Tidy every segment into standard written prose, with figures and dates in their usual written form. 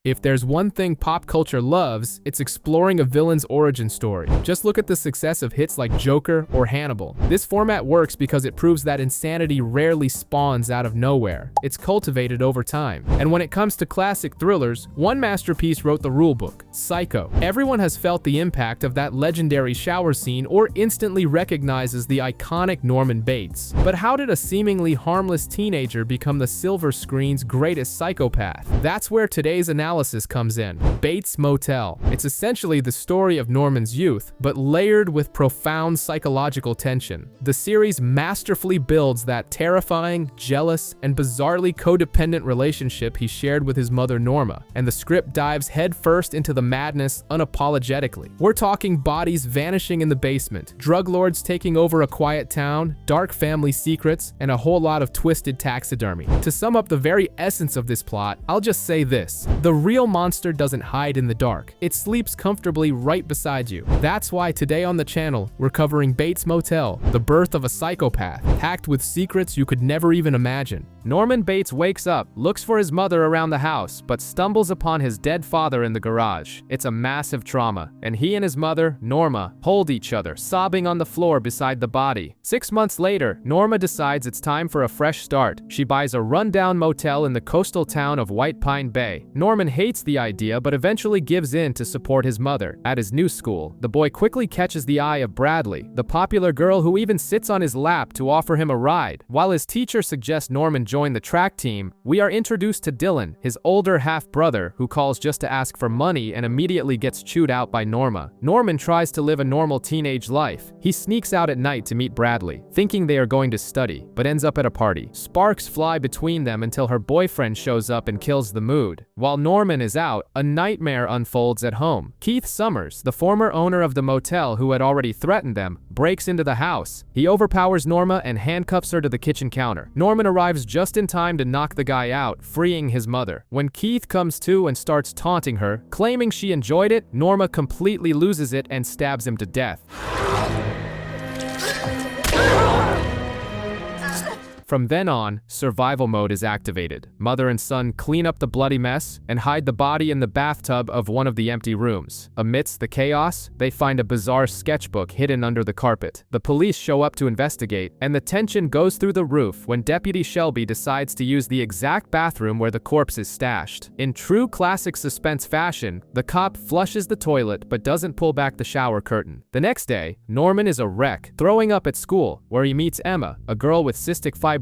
If there's one thing pop culture loves, it's exploring a villain's origin story. Just look at the success of hits like Joker or Hannibal. This format works because it proves that insanity rarely spawns out of nowhere. It's cultivated over time. And when it comes to classic thrillers, one masterpiece wrote the rulebook: Psycho. Everyone has felt the impact of that legendary shower scene or instantly recognizes the iconic Norman Bates. But how did a seemingly harmless teenager become the silver screen's greatest psychopath? That's where today's analysis comes in. Bates Motel. It's essentially the story of Norman's youth, but layered with profound psychological tension. The series masterfully builds that terrifying, jealous, and bizarrely codependent relationship he shared with his mother Norma, and the script dives headfirst into the madness unapologetically. We're talking bodies vanishing in the basement, drug lords taking over a quiet town, dark family secrets, and a whole lot of twisted taxidermy. To sum up the very essence of this plot, I'll just say this: the real monster doesn't hide in the dark. It sleeps comfortably right beside you. That's why today on the channel, we're covering Bates Motel, the birth of a psychopath, packed with secrets you could never even imagine. Norman Bates wakes up, looks for his mother around the house, but stumbles upon his dead father in the garage. It's a massive trauma, and he and his mother, Norma, hold each other, sobbing on the floor beside the body. 6 months later, Norma decides it's time for a fresh start. She buys a rundown motel in the coastal town of White Pine Bay. Norman hates the idea, but eventually gives in to support his mother. At his new school, the boy quickly catches the eye of Bradley, the popular girl who even sits on his lap to offer him a ride. While his teacher suggests Norman join the track team, we are introduced to Dylan, his older half-brother, who calls just to ask for money and immediately gets chewed out by Norma. Norman tries to live a normal teenage life. He sneaks out at night to meet Bradley, thinking they are going to study, but ends up at a party. Sparks fly between them until her boyfriend shows up and kills the mood. While Norman is out, a nightmare unfolds at home. Keith Summers, the former owner of the motel who had already threatened them, breaks into the house. He overpowers Norma and handcuffs her to the kitchen counter. Norman arrives just in time to knock the guy out, freeing his mother. When Keith comes to and starts taunting her, claiming she enjoyed it, Norma completely loses it and stabs him to death. From then on, survival mode is activated. Mother and son clean up the bloody mess and hide the body in the bathtub of one of the empty rooms. Amidst the chaos, they find a bizarre sketchbook hidden under the carpet. The police show up to investigate, and the tension goes through the roof when Deputy Shelby decides to use the exact bathroom where the corpse is stashed. In true classic suspense fashion, the cop flushes the toilet but doesn't pull back the shower curtain. The next day, Norman is a wreck, throwing up at school, where he meets Emma, a girl with cystic fibrosis.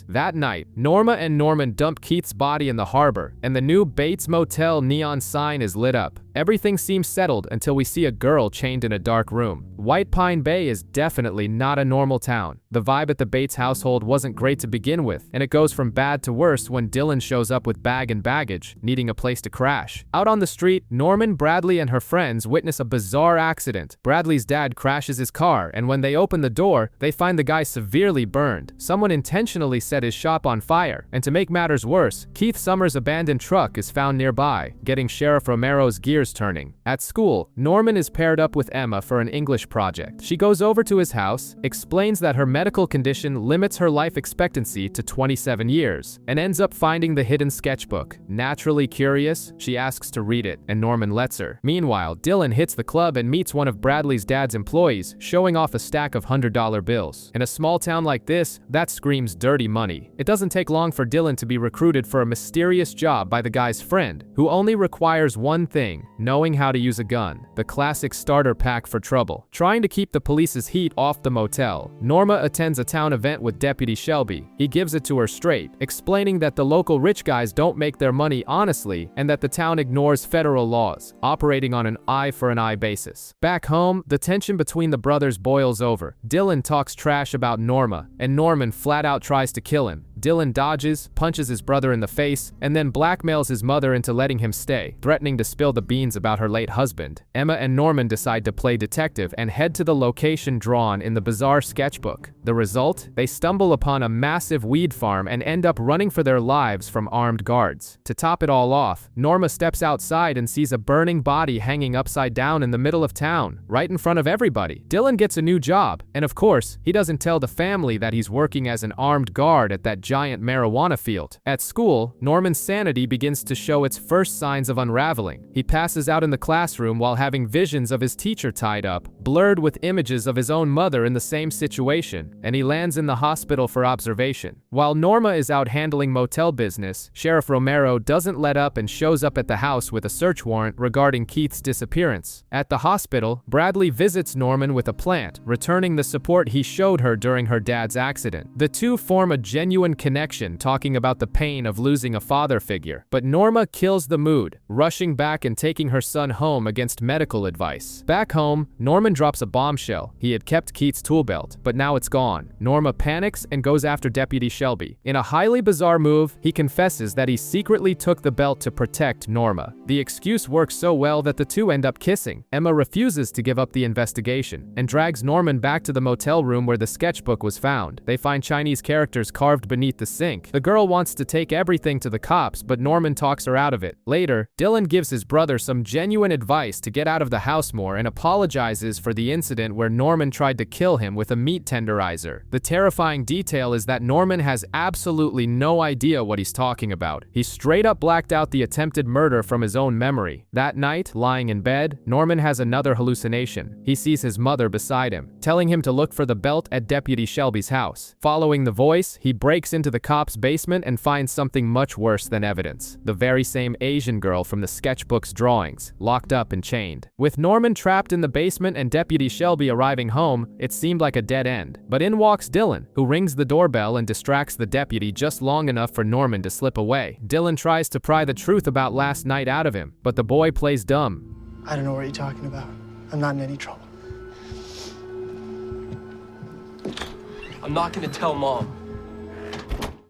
That night, Norma and Norman dump Keith's body in the harbor, and the new Bates Motel neon sign is lit up. Everything seems settled until we see a girl chained in a dark room. White Pine Bay is definitely not a normal town. The vibe at the Bates household wasn't great to begin with, and it goes from bad to worse when Dylan shows up with bag and baggage, needing a place to crash. Out on the street, Norman, Bradley, and her friends witness a bizarre accident. Bradley's dad crashes his car, and when they open the door, they find the guy severely burned. Someone intentionally set his shop on fire, and to make matters worse, Keith Summers' abandoned truck is found nearby, getting Sheriff Romero's gears turning. At school, Norman is paired up with Emma for an English project. She goes over to his house, explains that her medical condition limits her life expectancy to 27 years, and ends up finding the hidden sketchbook. Naturally curious, she asks to read it, and Norman lets her. Meanwhile, Dylan hits the club and meets one of Bradley's dad's employees, showing off a stack of $100 bills. In a small town like this, that screams dirty money. It doesn't take long for Dylan to be recruited for a mysterious job by the guy's friend, who only requires one thing: knowing how to use a gun. The classic starter pack for trouble. Trying to keep the police's heat off the motel, Norma attends a town event with Deputy Shelby. He gives it to her straight, explaining that the local rich guys don't make their money honestly and that the town ignores federal laws, operating on an eye-for-an-eye basis. Back home, the tension between the brothers boils over. Dylan talks trash about Norma, and Norman flat out tries to kill him. Dylan dodges, punches his brother in the face, and then blackmails his mother into letting him stay, threatening to spill the beans about her late husband. Emma and Norman decide to play detective and head to the location drawn in the bizarre sketchbook. The result? They stumble upon a massive weed farm and end up running for their lives from armed guards. To top it all off, Norma steps outside and sees a burning body hanging upside down in the middle of town, right in front of everybody. Dylan gets a new job, and of course, he doesn't tell the family that he's working as an armed guard at that job giant marijuana field. At school, Norman's sanity begins to show its first signs of unraveling. He passes out in the classroom while having visions of his teacher tied up, blurred with images of his own mother in the same situation, and he lands in the hospital for observation. While Norma is out handling motel business, Sheriff Romero doesn't let up and shows up at the house with a search warrant regarding Keith's disappearance. At the hospital, Bradley visits Norman with a plant, returning the support he showed her during her dad's accident. The two form a genuine connection, talking about the pain of losing a father figure. But Norma kills the mood, rushing back and taking her son home against medical advice. Back home, Norman drops a bombshell. He had kept Keith's tool belt, but now it's gone. Norma panics and goes after Deputy Shelby. In a highly bizarre move, he confesses that he secretly took the belt to protect Norma. The excuse works so well that the two end up kissing. Emma refuses to give up the investigation and drags Norman back to the motel room where the sketchbook was found. They find Chinese characters carved beneath the sink. The girl wants to take everything to the cops, but Norman talks her out of it. Later, Dylan gives his brother some genuine advice to get out of the house more and apologizes for the incident where Norman tried to kill him with a meat tenderizer. The terrifying detail is that Norman has absolutely no idea what he's talking about. He straight up blacked out the attempted murder from his own memory. That night, lying in bed, Norman has another hallucination. He sees his mother beside him, telling him to look for the belt at Deputy Shelby's house. Following the voice, he breaks into the cop's basement and finds something much worse than evidence. The very same Asian girl from the sketchbook's drawings, locked up and chained. With Norman trapped in the basement and Deputy Shelby arriving home, it seemed like a dead end. But in walks Dylan, who rings the doorbell and distracts the deputy just long enough for Norman to slip away. Dylan tries to pry the truth about last night out of him, but the boy plays dumb. I don't know what you're talking about. I'm not in any trouble. I'm not gonna tell Mom.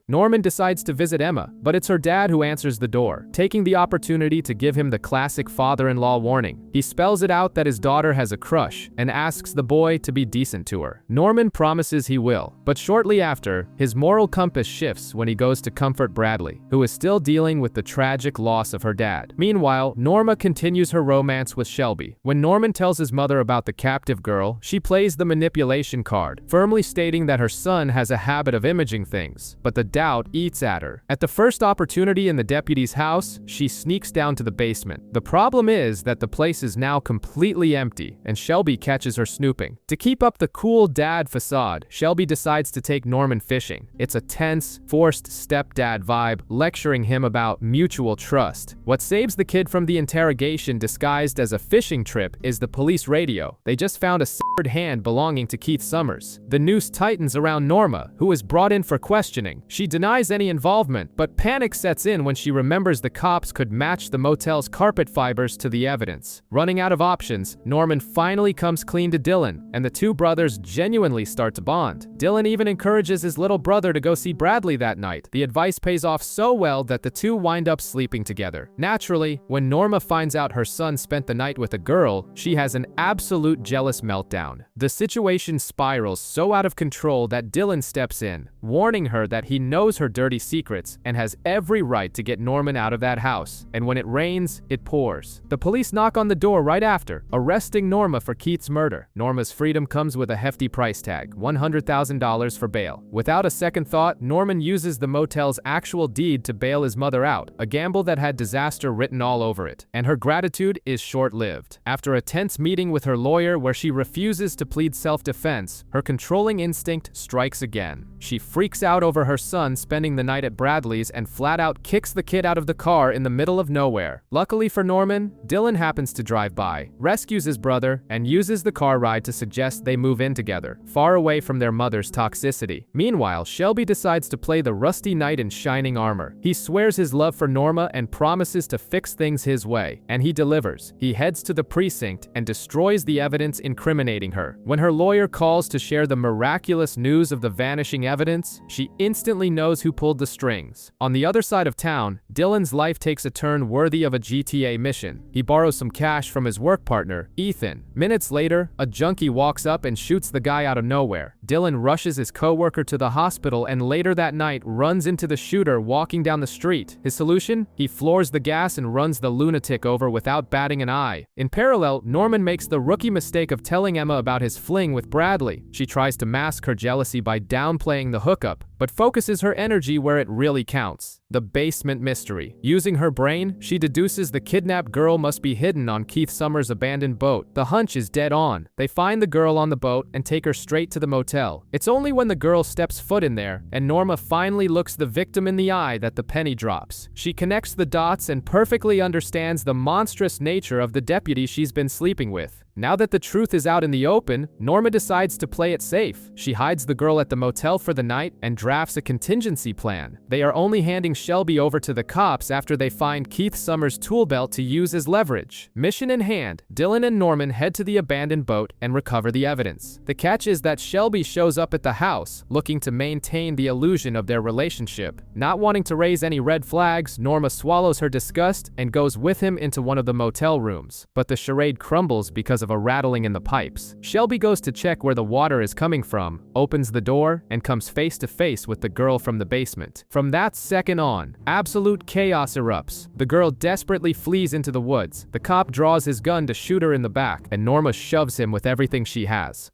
Norman decides to visit Emma, but it's her dad who answers the door, taking the opportunity to give him the classic father-in-law warning. He spells it out that his daughter has a crush and asks the boy to be decent to her. Norman promises he will, but shortly after, his moral compass shifts when he goes to comfort Bradley, who is still dealing with the tragic loss of her dad. Meanwhile, Norma continues her romance with Shelby. When Norman tells his mother about the captive girl, she plays the manipulation card, firmly stating that her son has a habit of imaging things, but the doubt eats at her. At the first opportunity in the deputy's house, she sneaks down to the basement. The problem is that the place is now completely empty, and Shelby catches her snooping. To keep up the cool dad facade, Shelby decides to take Norman fishing. It's a tense, forced stepdad vibe, lecturing him about mutual trust. What saves the kid from the interrogation disguised as a fishing trip is the police radio. They just found a severed hand belonging to Keith Summers. The noose tightens around Norma, who is brought in for questioning. She denies any involvement, but panic sets in when she remembers the cops could match the motel's carpet fibers to the evidence. Running out of options, Norman finally comes clean to Dylan, and the two brothers genuinely start to bond. Dylan even encourages his little brother to go see Bradley that night. The advice pays off so well that the two wind up sleeping together. Naturally, when Norma finds out her son spent the night with a girl, she has an absolute jealous meltdown. The situation spirals so out of control that Dylan steps in, warning her that he knows her dirty secrets and has every right to get Norman out of that house. And when it rains, it pours. The police knock on the door right after, arresting Norma for Keith's murder. Norma's freedom comes with a hefty price tag, $100,000 for bail. Without a second thought, Norman uses the motel's actual deed to bail his mother out, a gamble that had disaster written all over it. And her gratitude is short-lived. After a tense meeting with her lawyer where she refuses to plead self-defense, her controlling instinct strikes again. She freaks out over her son spending the night at Bradley's and flat out kicks the kid out of the car in the middle of nowhere. Luckily for Norman, Dylan happens to drive by, rescues his brother, and uses the car ride to suggest they move in together, far away from their mother's toxicity. Meanwhile, Shelby decides to play the rusty knight in shining armor. He swears his love for Norma and promises to fix things his way, and he delivers. He heads to the precinct and destroys the evidence incriminating her. When her lawyer calls to share the miraculous news of the vanishing evidence, she instantly knows who pulled the strings. On the other side of town, Dylan's life takes a turn worthy of a GTA mission. He borrows some cash from his work partner, Ethan. Minutes later, a junkie walks up and shoots the guy out of nowhere. Dylan rushes his co-worker to the hospital and later that night runs into the shooter walking down the street. His solution? He floors the gas and runs the lunatic over without batting an eye. In parallel, Norman makes the rookie mistake of telling Emma about his fling with Bradley. She tries to mask her jealousy by downplaying the hookup, but focuses her energy where it really counts: the basement mystery. Using her brain, she deduces the kidnapped girl must be hidden on Keith Summers' abandoned boat. The hunch is dead on. They find the girl on the boat and take her straight to the motel. It's only when the girl steps foot in there and Norma finally looks the victim in the eye that the penny drops. She connects the dots and perfectly understands the monstrous nature of the deputy she's been sleeping with. Now that the truth is out in the open, Norma decides to play it safe. She hides the girl at the motel for the night and drafts a contingency plan. They are only handing Shelby over to the cops after they find Keith Summers' tool belt to use as leverage. Mission in hand, Dylan and Norman head to the abandoned boat and recover the evidence. The catch is that Shelby shows up at the house, looking to maintain the illusion of their relationship. Not wanting to raise any red flags, Norma swallows her disgust and goes with him into one of the motel rooms. But the charade crumbles because of a rattling in the pipes. Shelby goes to check where the water is coming from, opens the door, and comes face to face with the girl from the basement. From that second on, absolute chaos erupts. The girl desperately flees into the woods. The cop draws his gun to shoot her in the back, and Norma shoves him with everything she has.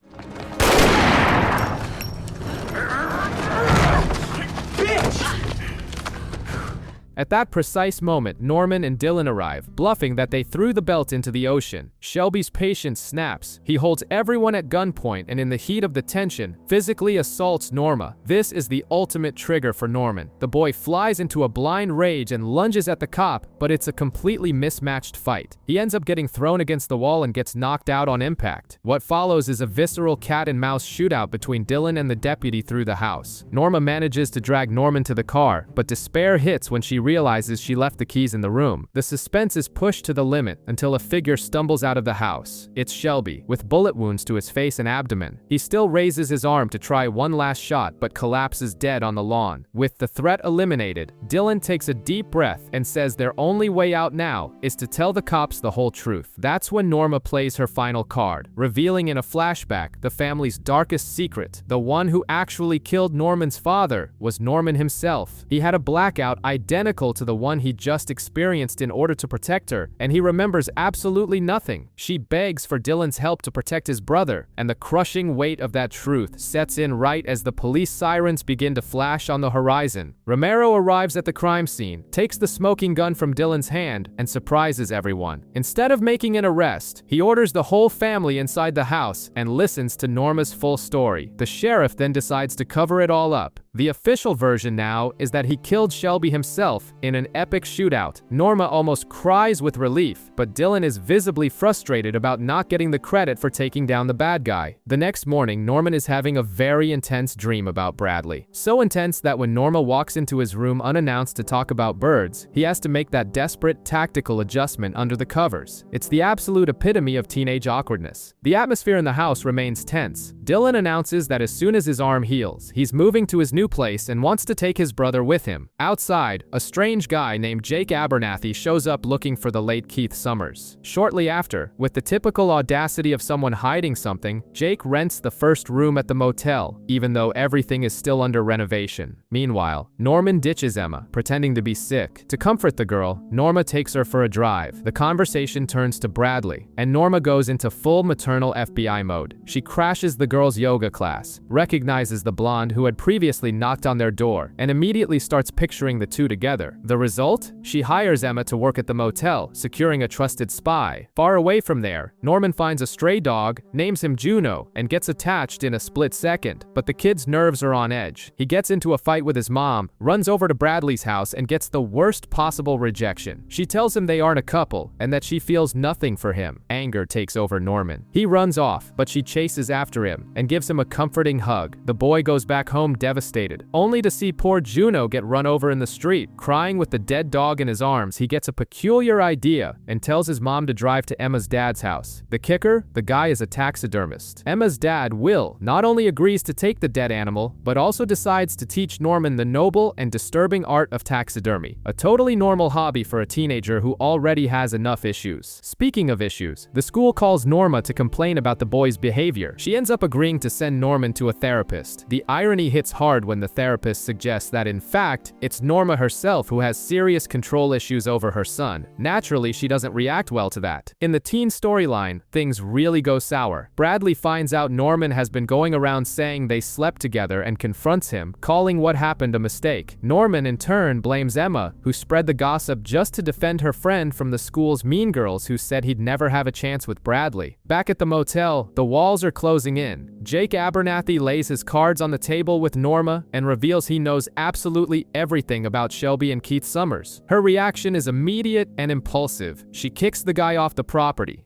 At that precise moment, Norman and Dylan arrive, bluffing that they threw the belt into the ocean. Shelby's patience snaps. He holds everyone at gunpoint and in the heat of the tension, physically assaults Norma. This is the ultimate trigger for Norman. The boy flies into a blind rage and lunges at the cop, but it's a completely mismatched fight. He ends up getting thrown against the wall and gets knocked out on impact. What follows is a visceral cat and mouse shootout between Dylan and the deputy through the house. Norma manages to drag Norman to the car, but despair hits when she realizes she left the keys in the room. The suspense is pushed to the limit until a figure stumbles out of the house. It's Shelby, with bullet wounds to his face and abdomen. He still raises his arm to try one last shot, but collapses dead on the lawn. With the threat eliminated, Dylan takes a deep breath and says their only way out now is to tell the cops the whole truth. That's when Norma plays her final card, revealing in a flashback the family's darkest secret. The one who actually killed Norman's father was Norman himself. He had a blackout identical to the one he just experienced in order to protect her, and he remembers absolutely nothing. She begs for Dylan's help to protect his brother, and the crushing weight of that truth sets in right as the police sirens begin to flash on the horizon. Romero arrives at the crime scene, takes the smoking gun from Dylan's hand, and surprises everyone. Instead of making an arrest, he orders the whole family inside the house and listens to Norma's full story. The sheriff then decides to cover it all up. The official version now is that he killed Shelby himself in an epic shootout. Norma almost cries with relief, but Dylan is visibly frustrated about not getting the credit for taking down the bad guy. The next morning, Norman is having a very intense dream about Bradley. So intense that when Norma walks into his room unannounced to talk about birds, he has to make that desperate tactical adjustment under the covers. It's the absolute epitome of teenage awkwardness. The atmosphere in the house remains tense. Dylan announces that as soon as his arm heals, he's moving to his new place and wants to take his brother with him. Outside, a strange guy named Jake Abernathy shows up looking for the late Keith Summers. Shortly after, with the typical audacity of someone hiding something, Jake rents the first room at the motel, even though everything is still under renovation. Meanwhile, Norman ditches Emma, pretending to be sick. To comfort the girl, Norma takes her for a drive. The conversation turns to Bradley, and Norma goes into full maternal FBI mode. She crashes the girl's yoga class, recognizes the blonde who had previously knocked on their door, and immediately starts picturing the two together. The result? She hires Emma to work at the motel, securing a trusted spy. Far away from there, Norman finds a stray dog, names him Juno, and gets attached in a split second. But the kid's nerves are on edge. He gets into a fight with his mom, runs over to Bradley's house, and gets the worst possible rejection. She tells him they aren't a couple, and that she feels nothing for him. Anger takes over Norman. He runs off, but she chases after him, and gives him a comforting hug. The boy goes back home devastated, only to see poor Juno get run over in the street. Crying with the dead dog in his arms, he gets a peculiar idea and tells his mom to drive to Emma's dad's house. The kicker? The guy is a taxidermist. Emma's dad, Will, not only agrees to take the dead animal, but also decides to teach Norman the noble and disturbing art of taxidermy, a totally normal hobby for a teenager who already has enough issues. Speaking of issues, the school calls Norma to complain about the boy's behavior. She ends up agreeing agreeing to send Norman to a therapist. The irony hits hard when the therapist suggests that in fact, it's Norma herself who has serious control issues over her son. Naturally, she doesn't react well to that. In the teen storyline, things really go sour. Bradley finds out Norman has been going around saying they slept together and confronts him, calling what happened a mistake. Norman, in turn, blames Emma, who spread the gossip just to defend her friend from the school's mean girls who said he'd never have a chance with Bradley. Back at the motel, the walls are closing in. Jake Abernathy lays his cards on the table with Norma and reveals he knows absolutely everything about Shelby and Keith Summers. Her reaction is immediate and impulsive. She kicks the guy off the property.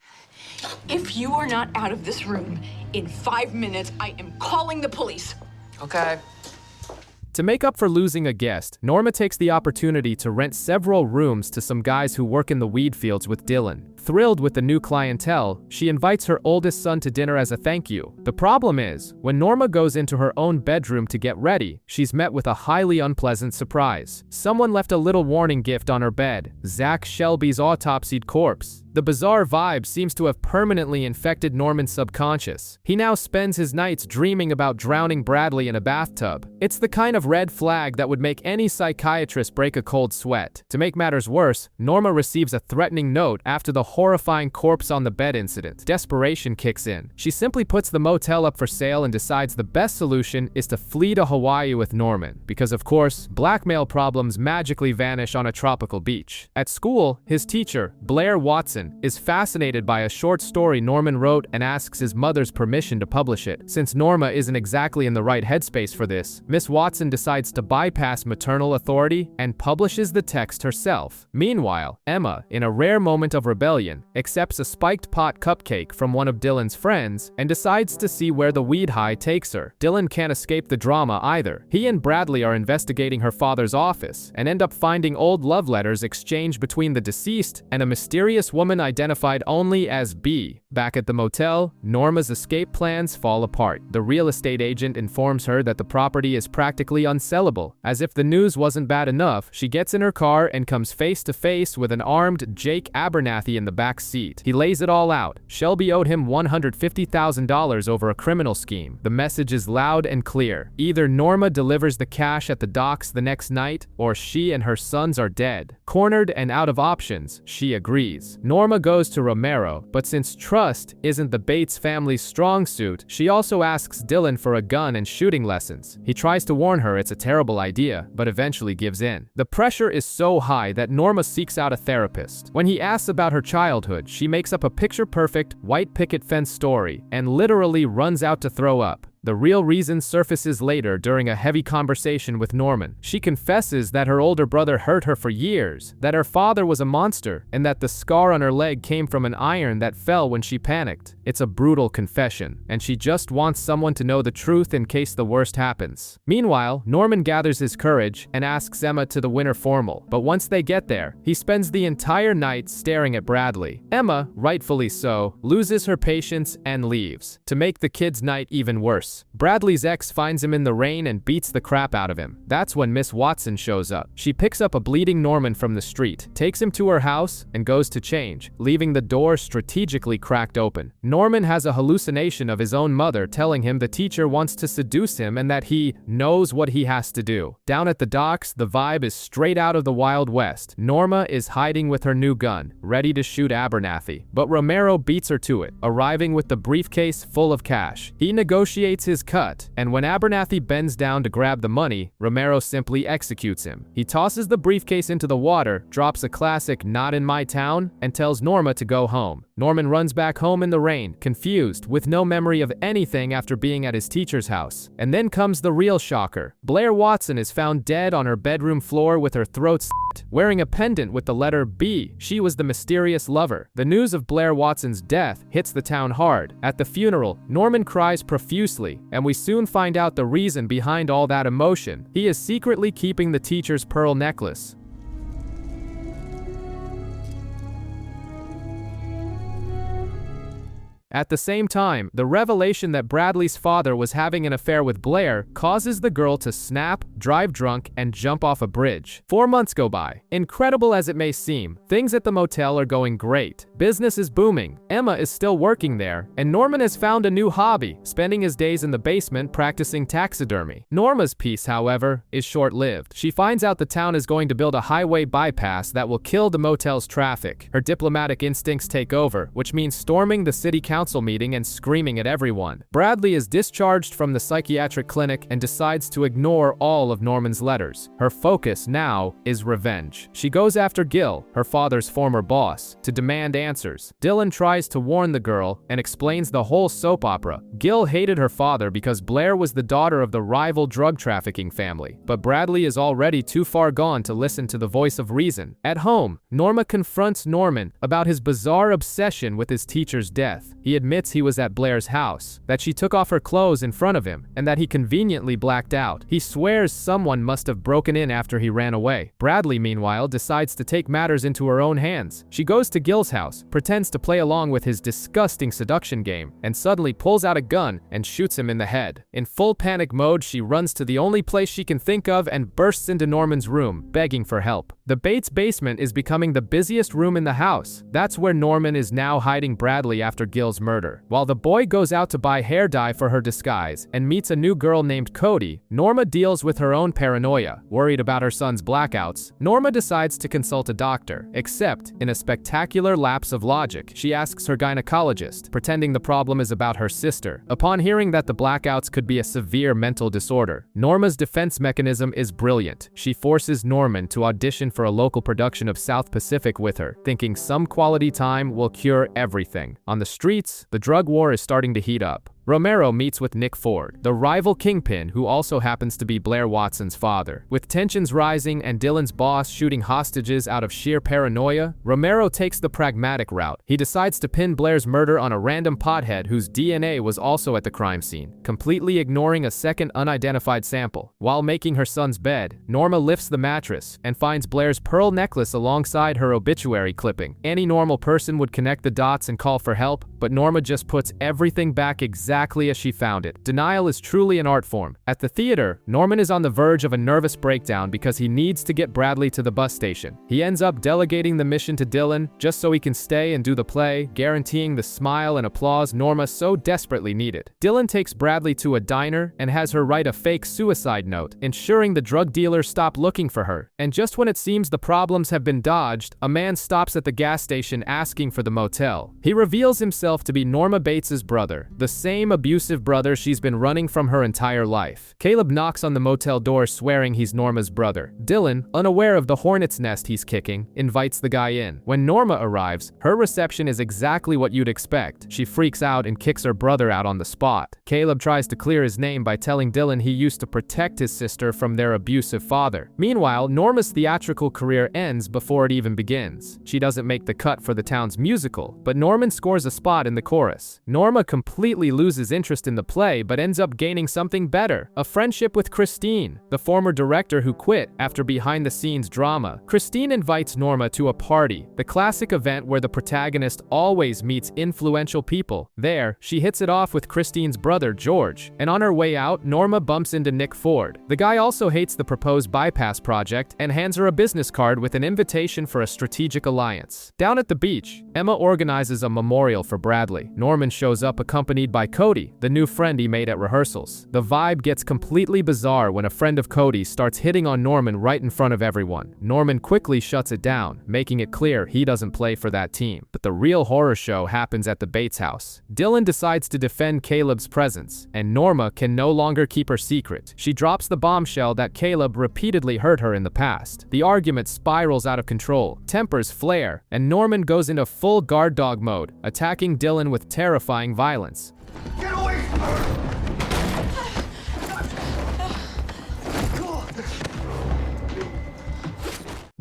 If you are not out of this room in 5 minutes, I am calling the police. Okay. To make up for losing a guest, Norma takes the opportunity to rent several rooms to some guys who work in the weed fields with Dylan. Thrilled with the new clientele, she invites her oldest son to dinner as a thank you. The problem is, when Norma goes into her own bedroom to get ready, she's met with a highly unpleasant surprise. Someone left a little warning gift on her bed: Zach Shelby's autopsied corpse. The bizarre vibe seems to have permanently infected Norman's subconscious. He now spends his nights dreaming about drowning Bradley in a bathtub. It's the kind of red flag that would make any psychiatrist break a cold sweat. To make matters worse, Norma receives a threatening note after the horrifying corpse on the bed incident. Desperation kicks in. She simply puts the motel up for sale and decides the best solution is to flee to Hawaii with Norman, because of course, blackmail problems magically vanish on a tropical beach. At school, his teacher, Blair Watson, is fascinated by a short story Norman wrote and asks his mother's permission to publish it. Since Norma isn't exactly in the right headspace for this, Miss Watson decides to bypass maternal authority and publishes the text herself. Meanwhile, Emma, in a rare moment of rebellion, accepts a spiked pot cupcake from one of Dylan's friends and decides to see where the weed high takes her. Dylan can't escape the drama either. He and Bradley are investigating her father's office and end up finding old love letters exchanged between the deceased and a mysterious woman identified only as B. Back at the motel, Norma's escape plans fall apart. The real estate agent informs her that the property is practically unsellable. As if the news wasn't bad enough, she gets in her car and comes face to face with an armed Jake Abernathy in the back seat. He lays it all out. Shelby owed him $150,000 over a criminal scheme. The message is loud and clear. Either Norma delivers the cash at the docks the next night, or she and her sons are dead. Cornered and out of options, she agrees. Norma goes to Romero, but since trust isn't the Bates family's strong suit, she also asks Dylan for a gun and shooting lessons. He tries to warn her it's a terrible idea, but eventually gives in. The pressure is so high that Norma seeks out a therapist. When he asks about her childhood, she makes up a picture-perfect white picket fence story and literally runs out to throw up. The real reason surfaces later during a heavy conversation with Norman. She confesses that her older brother hurt her for years, that her father was a monster, and that the scar on her leg came from an iron that fell when she panicked. It's a brutal confession, and she just wants someone to know the truth in case the worst happens. Meanwhile, Norman gathers his courage and asks Emma to the winter formal, but once they get there, he spends the entire night staring at Bradley. Emma, rightfully so, loses her patience and leaves, to make the kids' night even worse. Bradley's ex finds him in the rain and beats the crap out of him. That's when Miss Watson shows up. She picks up a bleeding Norman from the street, takes him to her house, and goes to change, leaving the door strategically cracked open. Norman has a hallucination of his own mother telling him the teacher wants to seduce him and that he knows what he has to do. Down at the docks, the vibe is straight out of the Wild West. Norma is hiding with her new gun, ready to shoot Abernathy, but Romero beats her to it, arriving with the briefcase full of cash. He negotiates his cut, and when Abernathy bends down to grab the money, Romero simply executes him. He tosses the briefcase into the water, drops a classic "not in my town," and tells Norma to go home. Norman runs back home in the rain, confused, with no memory of anything after being at his teacher's house. And then comes the real shocker. Blair Watson is found dead on her bedroom floor with her throat slit, wearing a pendant with the letter B. She was the mysterious lover. The news of Blair Watson's death hits the town hard. At the funeral, Norman cries profusely, and we soon find out the reason behind all that emotion. He is secretly keeping the teacher's pearl necklace. At the same time, the revelation that Bradley's father was having an affair with Blair causes the girl to snap, drive drunk, and jump off a bridge. 4 months go by. Incredible as it may seem, things at the motel are going great. Business is booming, Emma is still working there, and Norman has found a new hobby, spending his days in the basement practicing taxidermy. Norma's peace, however, is short-lived. She finds out the town is going to build a highway bypass that will kill the motel's traffic. Her diplomatic instincts take over, which means storming the city council meeting and screaming at everyone. Bradley is discharged from the psychiatric clinic and decides to ignore all of Norman's letters. Her focus now is revenge. She goes after Gil, her father's former boss, to demand answers. Dylan tries to warn the girl and explains the whole soap opera. Gil hated her father because Blair was the daughter of the rival drug trafficking family, but Bradley is already too far gone to listen to the voice of reason. At home, Norma confronts Norman about his bizarre obsession with his teacher's death. He admits he was at Blair's house, that she took off her clothes in front of him, and that he conveniently blacked out. He swears someone must have broken in after he ran away. Bradley, meanwhile, decides to take matters into her own hands. She goes to Gil's house, pretends to play along with his disgusting seduction game, and suddenly pulls out a gun and shoots him in the head. In full panic mode, she runs to the only place she can think of and bursts into Norman's room, begging for help. The Bates basement is becoming the busiest room in the house. That's where Norman is now hiding Bradley after Gil's murder. While the boy goes out to buy hair dye for her disguise and meets a new girl named Cody, Norma deals with her own paranoia. Worried about her son's blackouts, Norma decides to consult a doctor, except, in a spectacular lapse of logic, she asks her gynecologist, pretending the problem is about her sister. Upon hearing that the blackouts could be a severe mental disorder, Norma's defense mechanism is brilliant. She forces Norman to audition for a local production of South Pacific with her, thinking some quality time will cure everything. On the streets, the drug war is starting to heat up. Romero meets with Nick Ford, the rival kingpin who also happens to be Blair Watson's father. With tensions rising and Dylan's boss shooting hostages out of sheer paranoia, Romero takes the pragmatic route. He decides to pin Blair's murder on a random pothead whose DNA was also at the crime scene, completely ignoring a second unidentified sample. While making her son's bed, Norma lifts the mattress and finds Blair's pearl necklace alongside her obituary clipping. Any normal person would connect the dots and call for help, but Norma just puts everything back exactly as she found it. Denial is truly an art form. At the theater, Norman is on the verge of a nervous breakdown because he needs to get Bradley to the bus station. He ends up delegating the mission to Dylan just so he can stay and do the play, guaranteeing the smile and applause Norma so desperately needed. Dylan takes Bradley to a diner and has her write a fake suicide note, ensuring the drug dealers stop looking for her. And just when it seems the problems have been dodged, a man stops at the gas station asking for the motel. He reveals himself to be Norma Bates's brother, the same abusive brother she's been running from her entire life. Caleb knocks on the motel door swearing he's Norma's brother. Dylan, unaware of the hornet's nest he's kicking, invites the guy in. When Norma arrives, her reception is exactly what you'd expect. She freaks out and kicks her brother out on the spot. Caleb tries to clear his name by telling Dylan he used to protect his sister from their abusive father. Meanwhile, Norma's theatrical career ends before it even begins. She doesn't make the cut for the town's musical, but Norman scores a spot in the chorus. Norma completely loses interest in the play but ends up gaining something better, a friendship with Christine, the former director who quit after behind-the-scenes drama. Christine invites Norma to a party, the classic event where the protagonist always meets influential people. There, she hits it off with Christine's brother George, and on her way out, Norma bumps into Nick Ford. The guy also hates the proposed bypass project and hands her a business card with an invitation for a strategic alliance. Down at the beach, Emma organizes a memorial for Bradley. Norman shows up accompanied by Cody, the new friend he made at rehearsals. The vibe gets completely bizarre when a friend of Cody's starts hitting on Norman right in front of everyone. Norman quickly shuts it down, making it clear he doesn't play for that team. But the real horror show happens at the Bates house. Dylan decides to defend Caleb's presence, and Norma can no longer keep her secret. She drops the bombshell that Caleb repeatedly hurt her in the past. The argument spirals out of control, tempers flare, and Norman goes into full guard dog mode, attacking Dylan with terrifying violence. Get away from her!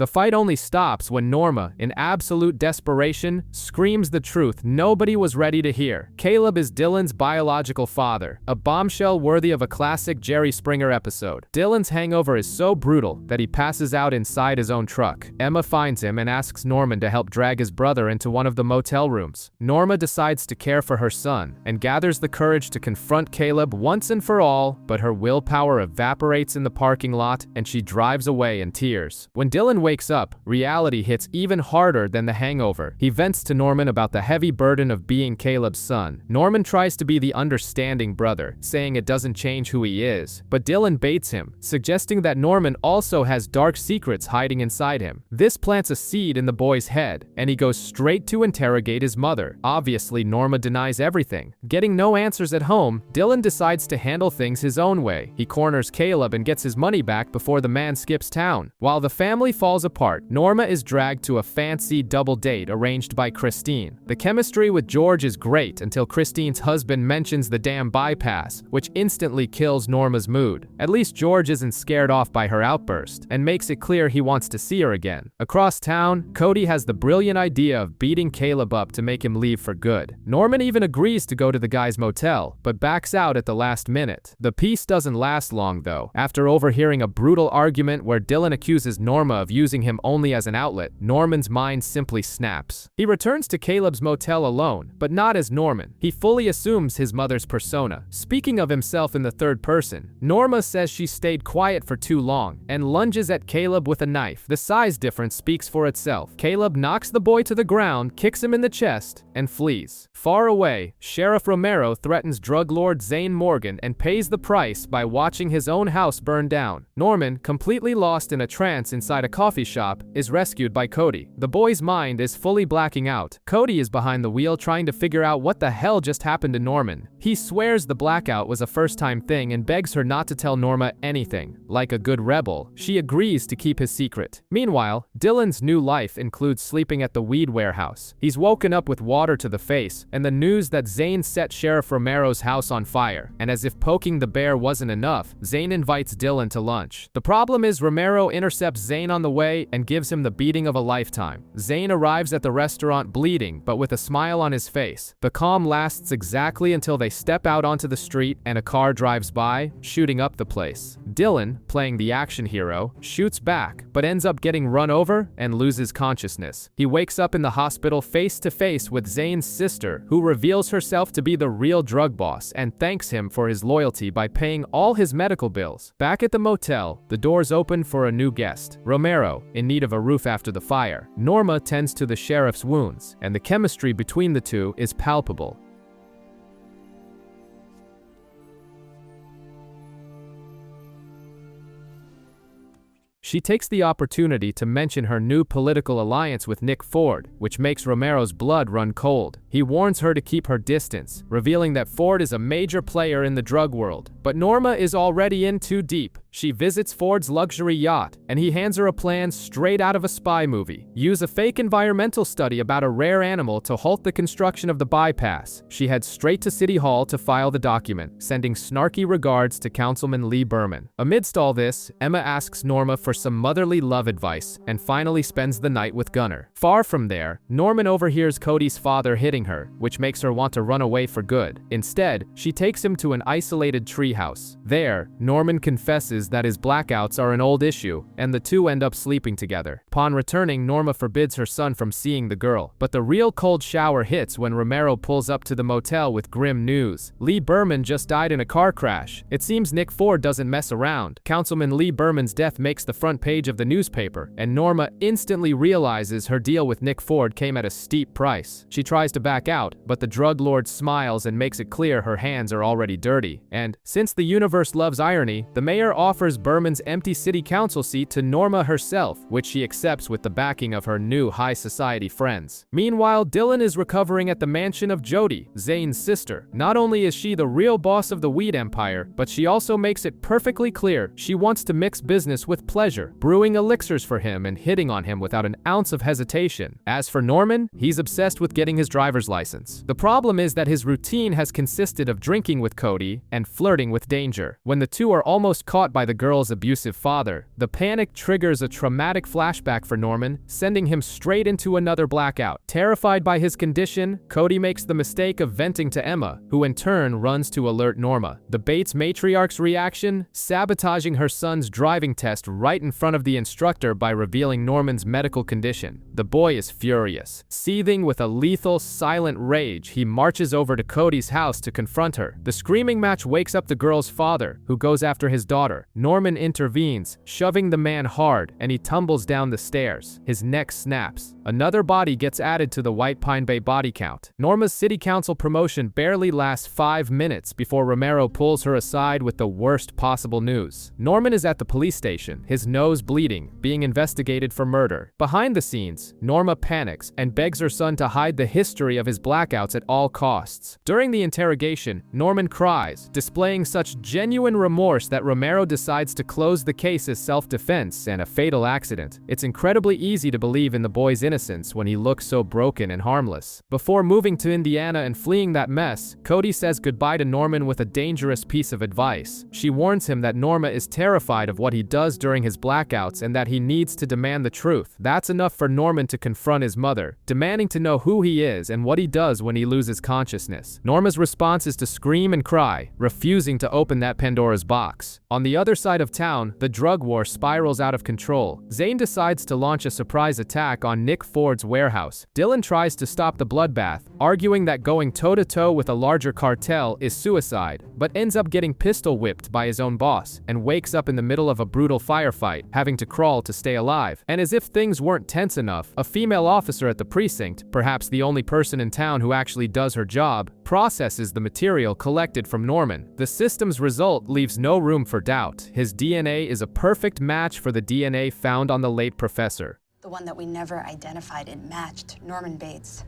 The fight only stops when Norma, in absolute desperation, screams the truth nobody was ready to hear. Caleb is Dylan's biological father, a bombshell worthy of a classic Jerry Springer episode. Dylan's hangover is so brutal that he passes out inside his own truck. Emma finds him and asks Norman to help drag his brother into one of the motel rooms. Norma decides to care for her son and gathers the courage to confront Caleb once and for all, but her willpower evaporates in the parking lot and she drives away in tears. When Dylan wakes up, reality hits even harder than the hangover. He vents to Norman about the heavy burden of being Caleb's son. Norman tries to be the understanding brother, saying it doesn't change who he is, but Dylan baits him, suggesting that Norman also has dark secrets hiding inside him. This plants a seed in the boy's head, and he goes straight to interrogate his mother. Obviously, Norma denies everything. Getting no answers at home, Dylan decides to handle things his own way. He corners Caleb and gets his money back before the man skips town. While the family falls apart, Norma is dragged to a fancy double date arranged by Christine. The chemistry with George is great until Christine's husband mentions the damn bypass, which instantly kills Norma's mood. At least George isn't scared off by her outburst, and makes it clear he wants to see her again. Across town, Cody has the brilliant idea of beating Caleb up to make him leave for good. Norman even agrees to go to the guy's motel, but backs out at the last minute. The peace doesn't last long though. After overhearing a brutal argument where Dylan accuses Norma of using him only as an outlet, Norman's mind simply snaps. He returns to Caleb's motel alone, but not as Norman. He fully assumes his mother's persona. Speaking of himself in the third person, Norma says she stayed quiet for too long and lunges at Caleb with a knife. The size difference speaks for itself. Caleb knocks the boy to the ground, kicks him in the chest, and flees. Far away, Sheriff Romero threatens drug lord Zane Morgan and pays the price by watching his own house burn down. Norman, completely lost in a trance inside a coffee shop, is rescued by Cody. The boy's mind is fully blacking out. Cody is behind the wheel trying to figure out what the hell just happened to Norman. He swears the blackout was a first-time thing and begs her not to tell Norma anything. Like a good rebel, she agrees to keep his secret. Meanwhile, Dylan's new life includes sleeping at the weed warehouse. He's woken up with water to the face and the news that Zane set Sheriff Romero's house on fire. And as if poking the bear wasn't enough, Zane invites Dylan to lunch. The problem is Romero intercepts Zane on the way and gives him the beating of a lifetime. Zane arrives at the restaurant bleeding, but with a smile on his face. The calm lasts exactly until they step out onto the street and a car drives by, shooting up the place. Dylan, playing the action hero, shoots back, but ends up getting run over and loses consciousness. He wakes up in the hospital face to face with Zane's sister, who reveals herself to be the real drug boss and thanks him for his loyalty by paying all his medical bills. Back at the motel, the doors open for a new guest, Romero, in need of a roof after the fire. Norma tends to the sheriff's wounds, and the chemistry between the two is palpable. She takes the opportunity to mention her new political alliance with Nick Ford, which makes Romero's blood run cold. He warns her to keep her distance, revealing that Ford is a major player in the drug world. But Norma is already in too deep. She visits Ford's luxury yacht, and he hands her a plan straight out of a spy movie. Use a fake environmental study about a rare animal to halt the construction of the bypass. She heads straight to City Hall to file the document, sending snarky regards to Councilman Lee Berman. Amidst all this, Emma asks Norma for some motherly love advice, and finally spends the night with Gunnar. Far from there, Norman overhears Cody's father hitting her, which makes her want to run away for good. Instead, she takes him to an isolated treehouse. There, Norman confesses that his blackouts are an old issue, and the two end up sleeping together. Upon returning, Norma forbids her son from seeing the girl, but the real cold shower hits when Romero pulls up to the motel with grim news. Lee Berman just died in a car crash. It seems Nick Ford doesn't mess around. Councilman Lee Berman's death makes the front page of the newspaper, and Norma instantly realizes her deal with Nick Ford came at a steep price. She tries to back out, but the drug lord smiles and makes it clear her hands are already dirty. And, since the universe loves irony, the mayor offers Berman's empty city council seat to Norma herself, which she accepts with the backing of her new high society friends. Meanwhile, Dylan is recovering at the mansion of Jody, Zane's sister. Not only is she the real boss of the weed empire, but she also makes it perfectly clear she wants to mix business with pleasure. pleasure, brewing elixirs for him and hitting on him without an ounce of hesitation. As for Norman, he's obsessed with getting his driver's license. The problem is that his routine has consisted of drinking with Cody and flirting with Danger. When the two are almost caught by the girl's abusive father, the panic triggers a traumatic flashback for Norman, sending him straight into another blackout. Terrified by his condition, Cody makes the mistake of venting to Emma, who in turn runs to alert Norma. The Bates matriarch's reaction? Sabotaging her son's driving test right in front of the instructor by revealing Norman's medical condition. The boy is furious. Seething with a lethal, silent rage, he marches over to Cody's house to confront her. The screaming match wakes up the girl's father, who goes after his daughter. Norman intervenes, shoving the man hard, and he tumbles down the stairs. His neck snaps. Another body gets added to the White Pine Bay body count. Norma's city council promotion barely lasts 5 minutes before Romero pulls her aside with the worst possible news. Norman is at the police station, his nose bleeding, being investigated for murder. Behind the scenes, Norma panics and begs her son to hide the history of his blackouts at all costs. During the interrogation, Norman cries, displaying such genuine remorse that Romero decides to close the case as self-defense and a fatal accident. It's incredibly easy to believe in the boy's innocence when he looks so broken and harmless. Before moving to Indiana and fleeing that mess, Cody says goodbye to Norman with a dangerous piece of advice. She warns him that Norma is terrified of what he does during his blackouts and that he needs to demand the truth. That's enough for Norman to confront his mother, demanding to know who he is and what he does when he loses consciousness. Norma's response is to scream and cry, refusing to open that Pandora's box. On the other side of town, the drug war spirals out of control. Zane decides to launch a surprise attack on Nick Ford's warehouse. Dylan tries to stop the bloodbath, arguing that going toe-to-toe with a larger cartel is suicide, but ends up getting pistol whipped by his own boss and wakes up in the middle of a brutal firefight, having to crawl to stay alive. And as if things weren't tense enough, a female officer at the precinct, perhaps the only person in town who actually does her job, processes the material collected from Norman. The system's result leaves no room for doubt. His DNA is a perfect match for the DNA found on the late professor. The one that we never identified and matched Norman Bates.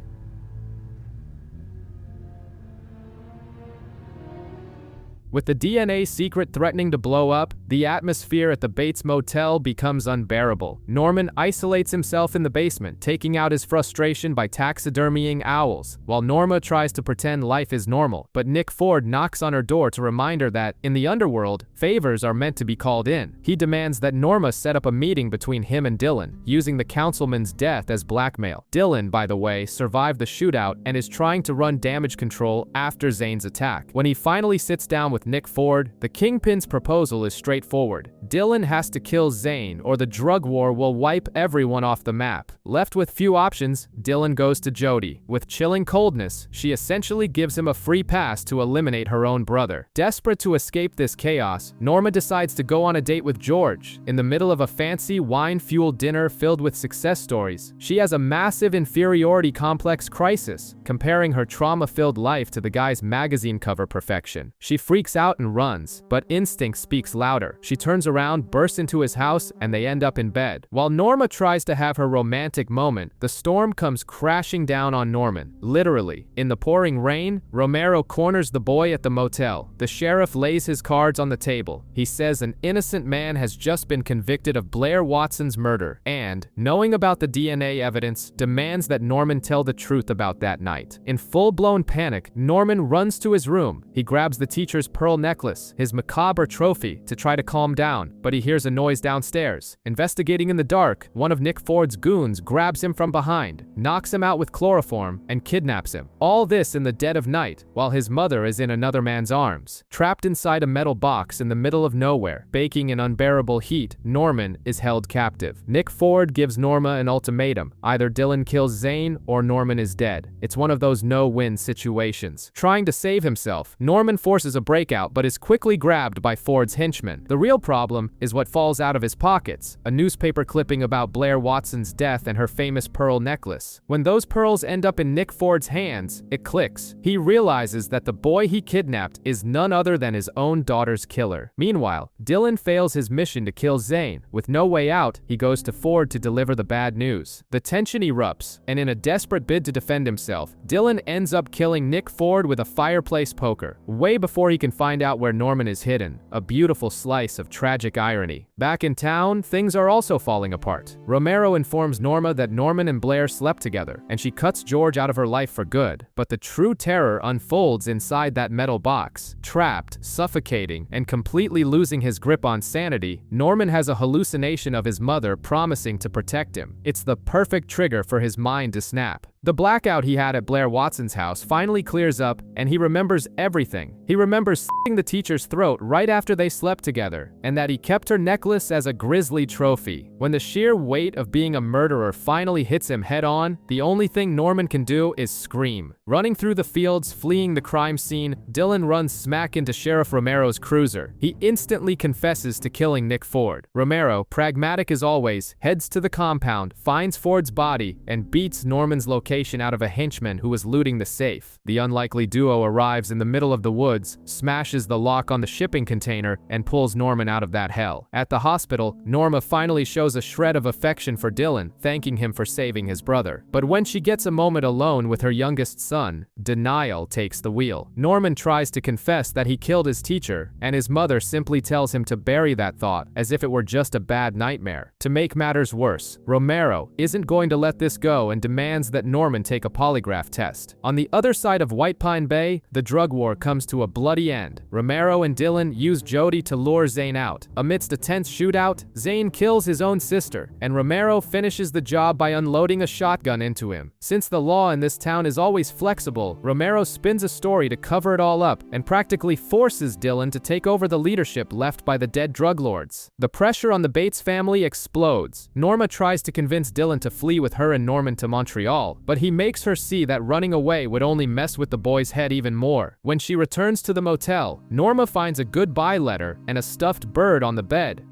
With the DNA secret threatening to blow up, the atmosphere at the Bates Motel becomes unbearable. Norman isolates himself in the basement, taking out his frustration by taxidermying owls, while Norma tries to pretend life is normal. But Nick Ford knocks on her door to remind her that, in the underworld, favors are meant to be called in. He demands that Norma set up a meeting between him and Dylan, using the councilman's death as blackmail. Dylan, by the way, survived the shootout and is trying to run damage control after Zane's attack. When he finally sits down with Nick Ford, the Kingpin's proposal is straightforward. Dylan has to kill Zane or the drug war will wipe everyone off the map. Left with few options, Dylan goes to Jody. With chilling coldness, she essentially gives him a free pass to eliminate her own brother. Desperate to escape this chaos, Norma decides to go on a date with George. In the middle of a fancy wine-fueled dinner filled with success stories, she has a massive inferiority complex crisis, comparing her trauma-filled life to the guy's magazine cover perfection. She freaks out and runs, but instinct speaks louder. She turns around, bursts into his house, and they end up in bed. While Norma tries to have her romantic moment, the storm comes crashing down on Norman. Literally. In the pouring rain, Romero corners the boy at the motel. The sheriff lays his cards on the table. He says an innocent man has just been convicted of Blair Watson's murder, and, knowing about the DNA evidence, demands that Norman tell the truth about that night. In full-blown panic, Norman runs to his room. He grabs the teacher's pearl necklace, his macabre trophy, to try to calm down, but he hears a noise downstairs. Investigating in the dark, one of Nick Ford's goons grabs him from behind, knocks him out with chloroform, and kidnaps him. All this in the dead of night, while his mother is in another man's arms. Trapped inside a metal box in the middle of nowhere, baking in unbearable heat, Norman is held captive. Nick Ford gives Norma an ultimatum. Either Dylan kills Zane or Norman is dead. It's one of those no-win situations. Trying to save himself, Norman forces a breakout but is quickly grabbed by Ford's henchmen. The real problem is what falls out of his pockets, a newspaper clipping about Blair Watson's death and her famous pearl necklace. When those pearls end up in Nick Ford's hands, it clicks. He realizes that the boy he kidnapped is none other than his own daughter's killer. Meanwhile, Dylan fails his mission to kill Zane. With no way out, he goes to Ford to deliver the bad news. The tension erupts, and in a desperate bid to defend himself, Dylan ends up killing Nick Ford with a fireplace poker, way before he can find out where Norman is hidden. A beautiful slice slice of tragic irony. Back in town, things are also falling apart. Romero informs Norma that Norman and Blair slept together, and she cuts George out of her life for good. But the true terror unfolds inside that metal box. Trapped, suffocating, and completely losing his grip on sanity, Norman has a hallucination of his mother promising to protect him. It's the perfect trigger for his mind to snap. The blackout he had at Blair Watson's house finally clears up, and he remembers everything. He remembers slitting the teacher's throat right after they slept together, and that he kept her necklace as a grisly trophy. When the sheer weight of being a murderer finally hits him head-on, the only thing Norman can do is scream. Running through the fields, fleeing the crime scene, Dylan runs smack into Sheriff Romero's cruiser. He instantly confesses to killing Nick Ford. Romero, pragmatic as always, heads to the compound, finds Ford's body, and beats Norman's location out of a henchman who was looting the safe. The unlikely duo arrives in the middle of the woods, smashes the lock on the shipping container, and pulls Norman out of that hell. At the hospital, Norma finally shows a shred of affection for Dylan, thanking him for saving his brother. But when she gets a moment alone with her youngest son, denial takes the wheel. Norman tries to confess that he killed his teacher, and his mother simply tells him to bury that thought as if it were just a bad nightmare. To make matters worse, Romero isn't going to let this go and demands that Norman take a polygraph test. On the other side of White Pine Bay, the drug war comes to a bloody end. Romero and Dylan use Jody to lure Zane out. Amidst a tense shootout, Zane kills his own sister, and Romero finishes the job by unloading a shotgun into him. Since the law in this town is always flexible, Romero spins a story to cover it all up and practically forces Dylan to take over the leadership left by the dead drug lords. The pressure on the Bates family explodes. Norma tries to convince Dylan to flee with her and Norman to Montreal, but he makes her see that running away would only mess with the boy's head even more. When she returns to the motel, Norma finds a goodbye letter and a stuffed bird on the bed.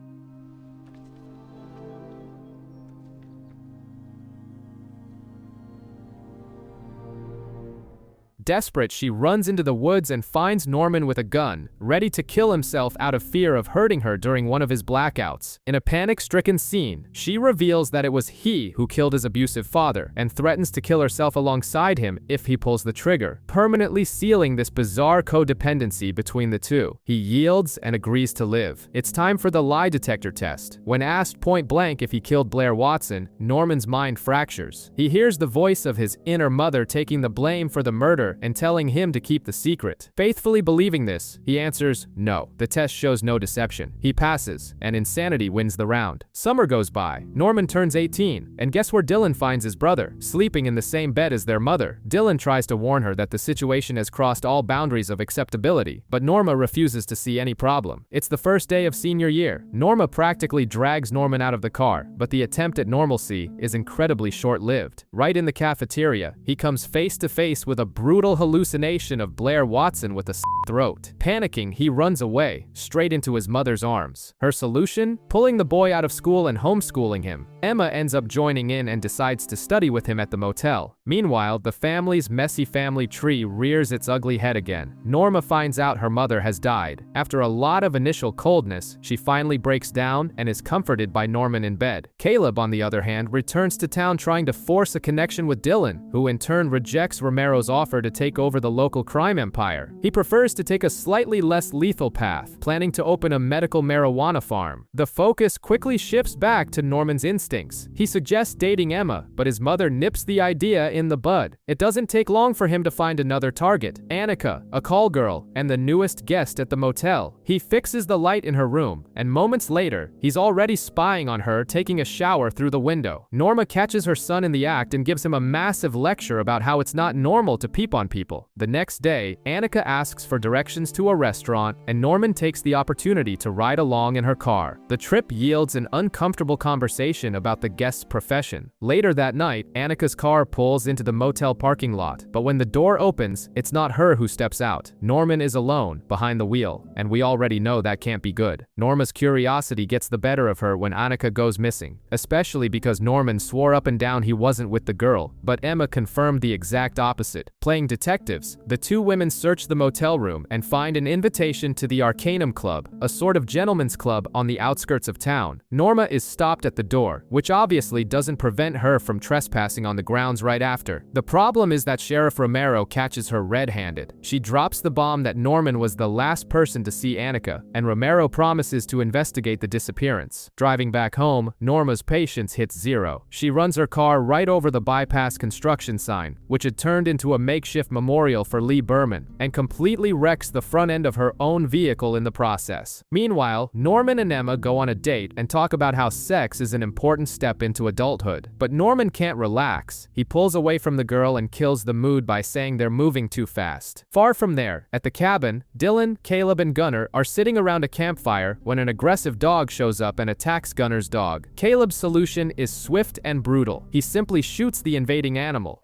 Desperate, she runs into the woods and finds Norman with a gun, ready to kill himself out of fear of hurting her during one of his blackouts. In a panic-stricken scene, she reveals that it was he who killed his abusive father and threatens to kill herself alongside him if he pulls the trigger, permanently sealing this bizarre codependency between the two. He yields and agrees to live. It's time for the lie detector test. When asked point blank if he killed Blair Watson, Norman's mind fractures. He hears the voice of his inner mother taking the blame for the murder and telling him to keep the secret. Faithfully believing this, he answers no. The test shows no deception. He passes, and insanity wins the round. Summer goes by. Norman turns 18, and guess where Dylan finds his brother? Sleeping in the same bed as their mother. Dylan tries to warn her that the situation has crossed all boundaries of acceptability, but Norma refuses to see any problem. It's the first day of senior year. Norma practically drags Norman out of the car, but the attempt at normalcy is incredibly short-lived. Right in the cafeteria, he comes face to face with a brutal hallucination of Blair Watson with a throat. Panicking, he runs away, straight into his mother's arms. Her solution? Pulling the boy out of school and homeschooling him. Emma ends up joining in and decides to study with him at the motel. Meanwhile, the family's messy family tree rears its ugly head again. Norma finds out her mother has died. After a lot of initial coldness, she finally breaks down and is comforted by Norman in bed. Caleb, on the other hand, returns to town trying to force a connection with Dylan, who in turn rejects Romero's offer to take over the local crime empire. He prefers to take a slightly less lethal path, planning to open a medical marijuana farm. The focus quickly shifts back to Norman's instincts. He suggests dating Emma, but his mother nips the idea in the bud. It doesn't take long for him to find another target, Annika, a call girl, and the newest guest at the motel. He fixes the light in her room, and moments later, he's already spying on her taking a shower through the window. Norma catches her son in the act and gives him a massive lecture about how it's not normal to peep on people. The next day, Annika asks for directions to a restaurant, and Norman takes the opportunity to ride along in her car. The trip yields an uncomfortable conversation about the guest's profession. Later that night, Annika's car pulls into the motel parking lot, but when the door opens, it's not her who steps out. Norman is alone, behind the wheel, and we already know that can't be good. Norma's curiosity gets the better of her when Annika goes missing, especially because Norman swore up and down he wasn't with the girl, but Emma confirmed the exact opposite. Playing detectives, the two women search the motel room room and find an invitation to the Arcanum Club, a sort of gentleman's club on the outskirts of town. Norma is stopped at the door, which obviously doesn't prevent her from trespassing on the grounds right after. The problem is that Sheriff Romero catches her red-handed. She drops the bomb that Norman was the last person to see Annika, and Romero promises to investigate the disappearance. Driving back home, Norma's patience hits zero. She runs her car right over the bypass construction sign, which had turned into a makeshift memorial for Lee Berman, and completely wrecks the front end of her own vehicle in the process. Meanwhile, Norman and Emma go on a date and talk about how sex is an important step into adulthood. But Norman can't relax. He pulls away from the girl and kills the mood by saying they're moving too fast. Far from there, at the cabin, Dylan, Caleb, and Gunnar are sitting around a campfire when an aggressive dog shows up and attacks Gunnar's dog. Caleb's solution is swift and brutal. He simply shoots the invading animal.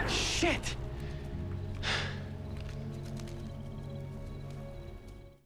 Shit!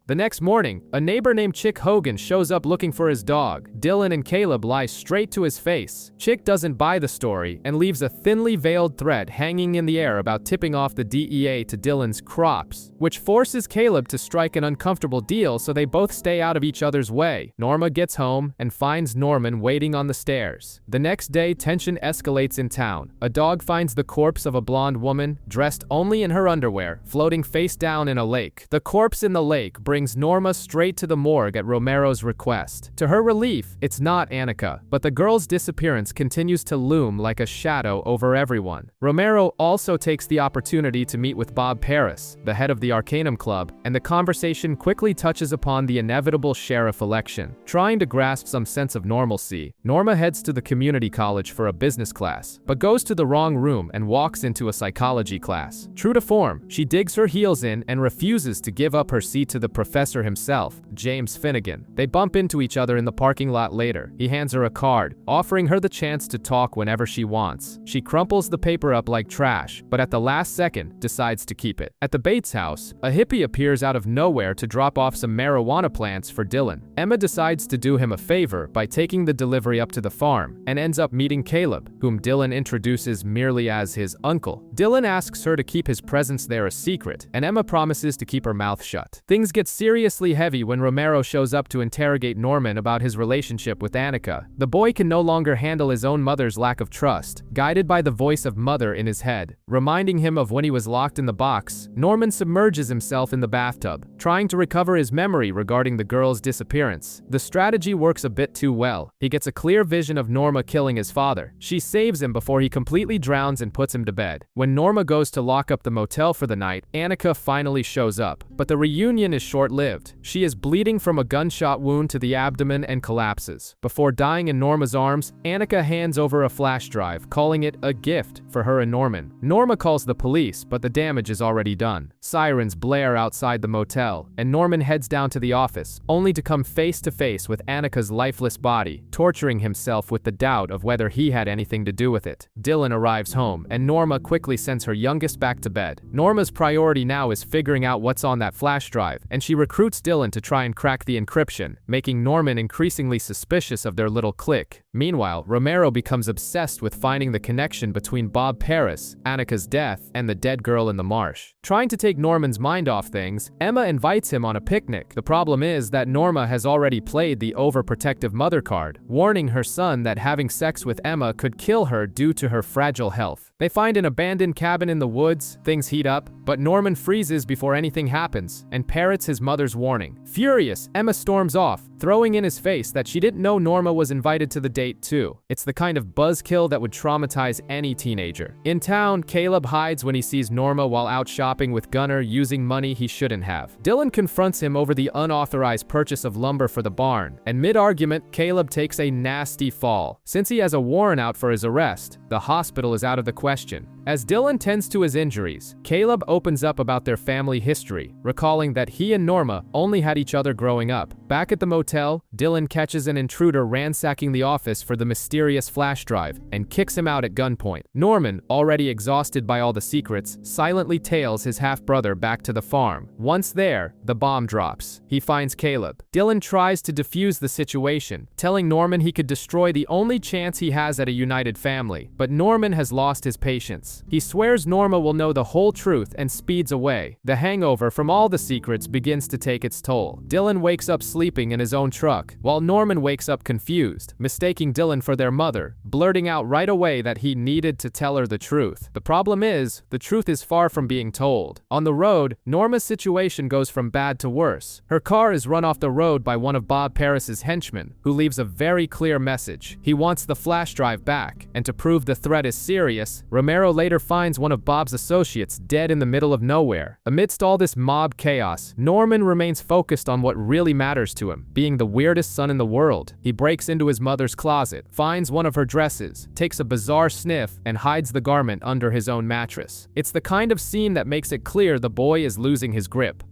The next morning, a neighbor named Chick Hogan shows up looking for his dog. Dylan and Caleb lie straight to his face. Chick doesn't buy the story and leaves a thinly veiled threat hanging in the air about tipping off the DEA to Dylan's crops, which forces Caleb to strike an uncomfortable deal so they both stay out of each other's way. Norma gets home and finds Norman waiting on the stairs. The next day, tension escalates in town. A dog finds the corpse of a blonde woman, dressed only in her underwear, floating face down in a lake. The corpse in the lake brings Norma straight to the morgue at Romero's request. To her relief, it's not Annika, but the girl's disappearance continues to loom like a shadow over everyone. Romero also takes the opportunity to meet with Bob Paris, the head of the Arcanum Club, and the conversation quickly touches upon the inevitable sheriff election. Trying to grasp some sense of normalcy, Norma heads to the community college for a business class, but goes to the wrong room and walks into a psychology class. True to form, she digs her heels in and refuses to give up her seat to the professor himself, James Finnegan. They bump into each other in the parking lot later. He hands her a card, offering her the chance to talk whenever she wants. She crumples the paper up like trash, but at the last second, decides to keep it. At the Bates house, a hippie appears out of nowhere to drop off some marijuana plants for Dylan. Emma decides to do him a favor by taking the delivery up to the farm, and ends up meeting Caleb, whom Dylan introduces merely as his uncle. Dylan asks her to keep his presence there a secret, and Emma promises to keep her mouth shut. Things get seriously heavy when Romero shows up to interrogate Norman about his relationship with Annika. The boy can no longer handle his own mother's lack of trust, guided by the voice of mother in his head. Reminding him of when he was locked in the box, Norman submerges himself in the bathtub, trying to recover his memory regarding the girl's disappearance. The strategy works a bit too well. He gets a clear vision of Norma killing his father. She saves him before he completely drowns and puts him to bed. When Norma goes to lock up the motel for the night, Annika finally shows up, but the reunion is short-lived. She is bleeding from a gunshot wound to the abdomen and collapses. Before dying in Norma's arms, Annika hands over a flash drive, calling it a gift for her and Norman. Norma calls the police, but the damage is already done. Sirens blare outside the motel, and Norman heads down to the office, only to come face to face with Annika's lifeless body, torturing himself with the doubt of whether he had anything to do with it. Dylan arrives home, and Norma quickly sends her youngest back to bed. Norma's priority now is figuring out what's on that flash drive, and she recruits Dylan to try and crack the encryption, making Norman increasingly suspicious of their little clique. Meanwhile, Romero becomes obsessed with finding the connection between Bob Paris, Annika's death, and the dead girl in the marsh. Trying to take Norman's mind off things, Emma invites him on a picnic. The problem is that Norma has already played the overprotective mother card, warning her son that having sex with Emma could kill her due to her fragile health. They find an abandoned cabin in the woods, things heat up, but Norman freezes before anything happens, and parrots his mother's warning. Furious, Emma storms off, throwing in his face that she didn't know Norma was invited to the date too. It's the kind of buzzkill that would traumatize any teenager. In town, Caleb hides when he sees Norma while out shopping with Gunnar using money he shouldn't have. Dylan confronts him over the unauthorized purchase of lumber for the barn, and mid-argument, Caleb takes a nasty fall. Since he has a warrant out for his arrest, the hospital is out of the question. As Dylan tends to his injuries, Caleb opens up about their family history, recalling that he and Norma only had each other growing up. Back at the motel, Dylan catches an intruder ransacking the office for the mysterious flash drive and kicks him out at gunpoint. Norman, already exhausted by all the secrets, silently tails his half-brother back to the farm. Once there, the bomb drops. He finds Caleb. Dylan tries to defuse the situation, telling Norman he could destroy the only chance he has at a united family, but Norman has lost his patience. chaos. He swears Norma will know the whole truth and speeds away. The hangover from all the secrets begins to take its toll. Dylan wakes up sleeping in his own truck, while Norman wakes up confused, mistaking Dylan for their mother, blurting out right away that he needed to tell her the truth. The problem is, the truth is far from being told. On the road, Norma's situation goes from bad to worse. Her car is run off the road by one of Bob Paris's henchmen, who leaves a very clear message. He wants the flash drive back, and to prove the threat is serious, Romero later finds one of Bob's associates dead in the middle of nowhere. Amidst all this mob chaos, Norman remains focused on what really matters to him, being the weirdest son in the world. He breaks into his mother's closet, finds one of her dresses, takes a bizarre sniff, and hides the garment under his own mattress. It's the kind of scene that makes it clear the boy is losing his grip.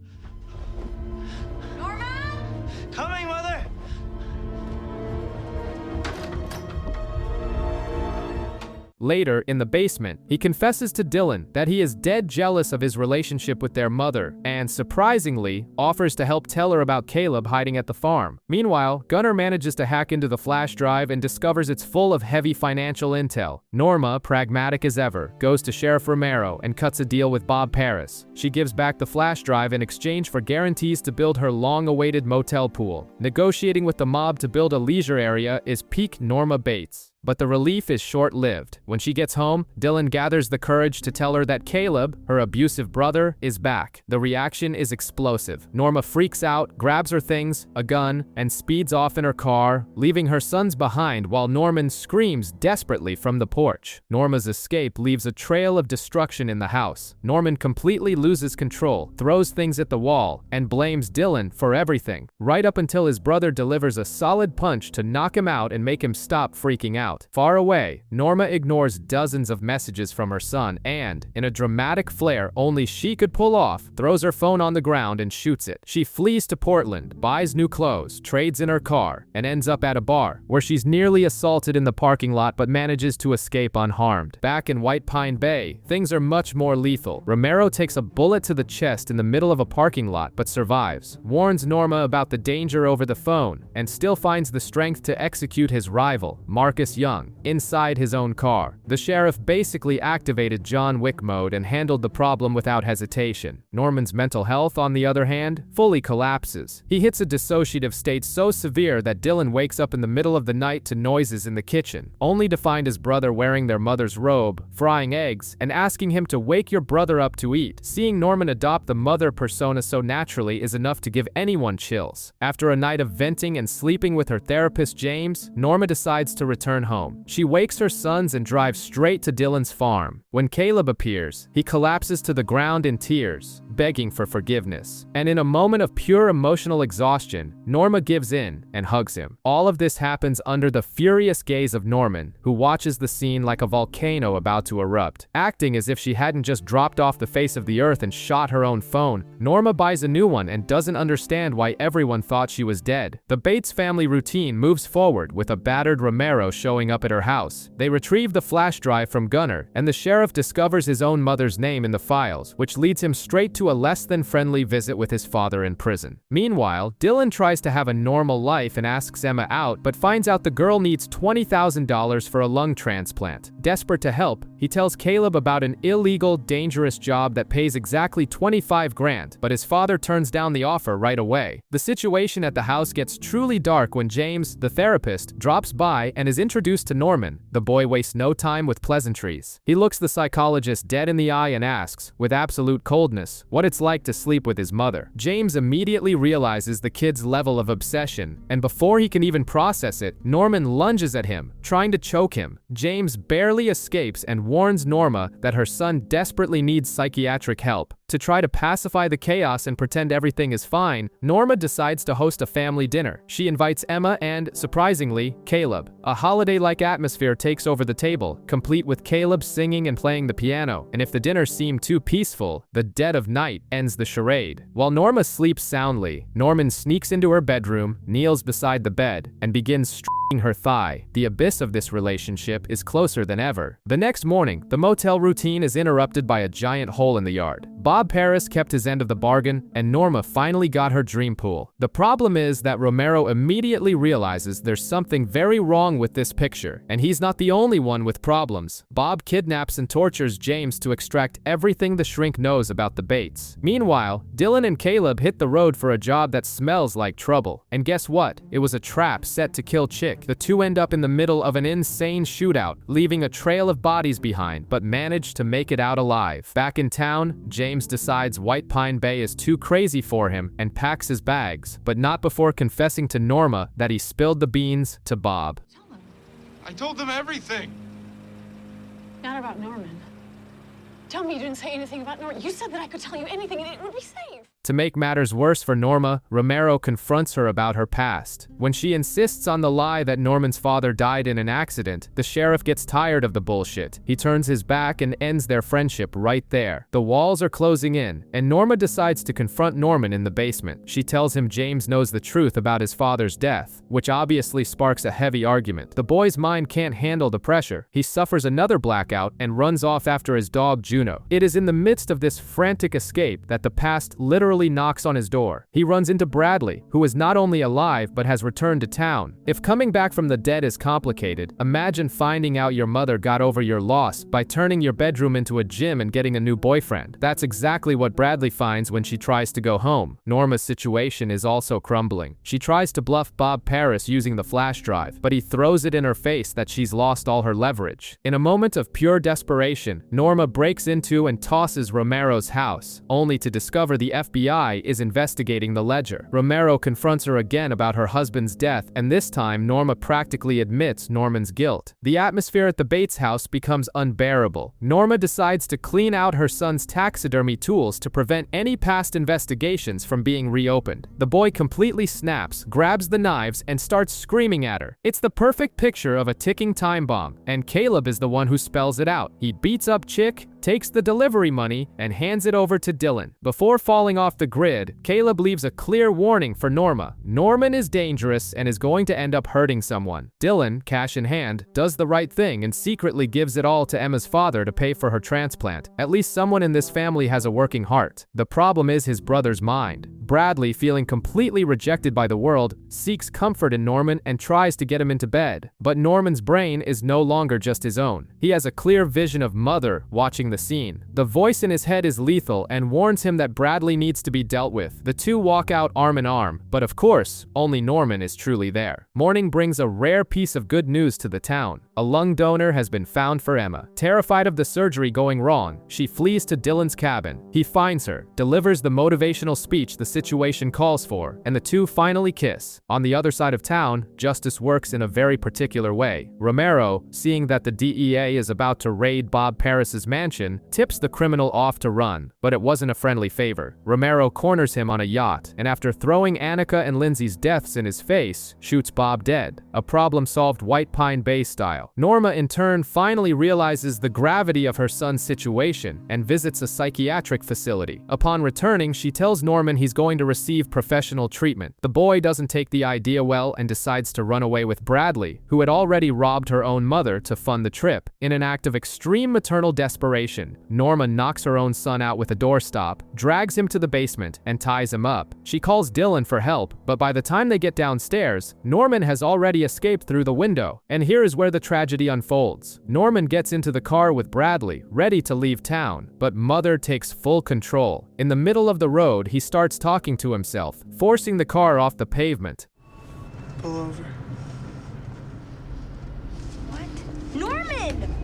Coming, Mother! Later, in the basement, he confesses to Dylan that he is dead jealous of his relationship with their mother and, surprisingly, offers to help tell her about Caleb hiding at the farm. Meanwhile, Gunnar manages to hack into the flash drive and discovers it's full of heavy financial intel. Norma, pragmatic as ever, goes to Sheriff Romero and cuts a deal with Bob Paris. She gives back the flash drive in exchange for guarantees to build her long-awaited motel pool. Negotiating with the mob to build a leisure area is peak Norma Bates. But the relief is short-lived. When she gets home, Dylan gathers the courage to tell her that Caleb, her abusive brother, is back. The reaction is explosive. Norma freaks out, grabs her things, a gun, and speeds off in her car, leaving her sons behind while Norman screams desperately from the porch. Norma's escape leaves a trail of destruction in the house. Norman completely loses control, throws things at the wall, and blames Dylan for everything, right up until his brother delivers a solid punch to knock him out and make him stop freaking out. Far away, Norma ignores dozens of messages from her son and, in a dramatic flare only she could pull off, throws her phone on the ground and shoots it. She flees to Portland, buys new clothes, trades in her car, and ends up at a bar, where she's nearly assaulted in the parking lot but manages to escape unharmed. Back in White Pine Bay, things are much more lethal. Romero takes a bullet to the chest in the middle of a parking lot but survives, warns Norma about the danger over the phone, and still finds the strength to execute his rival, Marcus Young, inside his own car. The sheriff basically activated John Wick mode and handled the problem without hesitation. Norman's mental health, on the other hand, fully collapses. He hits a dissociative state so severe that Dylan wakes up in the middle of the night to noises in the kitchen, only to find his brother wearing their mother's robe, frying eggs, and asking him to wake your brother up to eat. Seeing Norman adopt the mother persona so naturally is enough to give anyone chills. After a night of venting and sleeping with her therapist James, Norma decides to return home. She wakes her sons and drives straight to Dylan's farm. When Caleb appears, he collapses to the ground in tears, begging for forgiveness. And in a moment of pure emotional exhaustion, Norma gives in and hugs him. All of this happens under the furious gaze of Norman, who watches the scene like a volcano about to erupt. Acting as if she hadn't just dropped off the face of the earth and shot her own phone, Norma buys a new one and doesn't understand why everyone thought she was dead. The Bates family routine moves forward with a battered Romero showing up at her house. They retrieve the flash drive from Gunnar, and the sheriff discovers his own mother's name in the files, which leads him straight to a less than friendly visit with his father in prison. Meanwhile, Dylan tries to have a normal life and asks Emma out, but finds out the girl needs $20,000 for a lung transplant. Desperate to help, he tells Caleb about an illegal, dangerous job that pays exactly $25 grand, but his father turns down the offer right away. The situation at the house gets truly dark when James, the therapist, drops by and is introduced to Norman. The boy wastes no time with pleasantries. He looks the psychologist dead in the eye and asks, with absolute coldness, what it's like to sleep with his mother. James immediately realizes the kid's level of obsession, and before he can even process it, Norman lunges at him, trying to choke him. James barely escapes and warns Norma that her son desperately needs psychiatric help. To try to pacify the chaos and pretend everything is fine, Norma decides to host a family dinner. She invites Emma and, surprisingly, Caleb. A holiday-like atmosphere takes over the table, complete with Caleb singing and playing the piano, and if the dinner seemed too peaceful, the dead of night ends the charade. While Norma sleeps soundly, Norman sneaks into her bedroom, kneels beside the bed, and begins stroking her thigh. The abyss of this relationship is closer than ever. The next morning, the motel routine is interrupted by a giant hole in the yard. Bob Paris kept his end of the bargain, and Norma finally got her dream pool. The problem is that Romero immediately realizes there's something very wrong with this picture, and he's not the only one with problems. Bob kidnaps and tortures James to extract everything the shrink knows about the Bates. Meanwhile, Dylan and Caleb hit the road for a job that smells like trouble. And guess what? It was a trap set to kill Chick. The two end up in the middle of an insane shootout, leaving a trail of bodies behind, but manage to make it out alive. Back in town, James decides White Pine Bay is too crazy for him and packs his bags, but not before confessing to Norma that he spilled the beans to Bob. I told them everything. Not about Norman. Tell me you didn't say anything about Norman. You said that I could tell you anything and it would be safe. To make matters worse for Norma, Romero confronts her about her past. When she insists on the lie that Norman's father died in an accident, the sheriff gets tired of the bullshit. He turns his back and ends their friendship right there. The walls are closing in, and Norma decides to confront Norman in the basement. She tells him James knows the truth about his father's death, which obviously sparks a heavy argument. The boy's mind can't handle the pressure. He suffers another blackout and runs off after his dog Juno. It is in the midst of this frantic escape that the past literally knocks on his door. He runs into Bradley, who is not only alive but has returned to town. If coming back from the dead is complicated, imagine finding out your mother got over your loss by turning your bedroom into a gym and getting a new boyfriend. That's exactly what Bradley finds when she tries to go home. Norma's situation is also crumbling. She tries to bluff Bob Paris using the flash drive, but he throws it in her face that she's lost all her leverage. In a moment of pure desperation, Norma breaks into and tosses Romero's house, only to discover the FBI is investigating the ledger. Romero confronts her again about her husband's death, and this time Norma practically admits Norman's guilt. The atmosphere at the Bates house becomes unbearable. Norma decides to clean out her son's taxidermy tools to prevent any past investigations from being reopened. The boy completely snaps, grabs the knives, and starts screaming at her. It's the perfect picture of a ticking time bomb, and Caleb is the one who spells it out. He beats up Chick, takes the delivery money, and hands it over to Dylan. Before falling off the grid, Caleb leaves a clear warning for Norma. Norman is dangerous and is going to end up hurting someone. Dylan, cash in hand, does the right thing and secretly gives it all to Emma's father to pay for her transplant. At least someone in this family has a working heart. The problem is his brother's mind. Bradley, feeling completely rejected by the world, seeks comfort in Norman and tries to get him into bed. But Norman's brain is no longer just his own. He has a clear vision of Mother watching the scene. The voice in his head is lethal and warns him that Bradley needs to be dealt with. The two walk out arm in arm, but of course, only Norman is truly there. Morning brings a rare piece of good news to the town. A lung donor has been found for Emma. Terrified of the surgery going wrong, she flees to Dylan's cabin. He finds her, delivers the motivational speech the situation calls for, and the two finally kiss. On the other side of town, justice works in a very particular way. Romero, seeing that the DEA is about to raid Bob Paris's mansion, tips the criminal off to run, but it wasn't a friendly favor. Romero corners him on a yacht, and after throwing Annika and Lindsay's deaths in his face, shoots Bob dead. A problem solved White Pine Bay style. Norma, in turn, finally realizes the gravity of her son's situation and visits a psychiatric facility. Upon returning, she tells Norman he's going to receive professional treatment. The boy doesn't take the idea well and decides to run away with Bradley, who had already robbed her own mother to fund the trip. In an act of extreme maternal desperation, Norma knocks her own son out with a doorstop, drags him to the basement, and ties him up. She calls Dylan for help, but by the time they get downstairs, Norman has already escaped through the window. And here is where the tragedy unfolds. Norman gets into the car with Bradley, ready to leave town, but Mother takes full control. In the middle of the road, he starts talking to himself, forcing the car off the pavement. Pull over. What? Norman!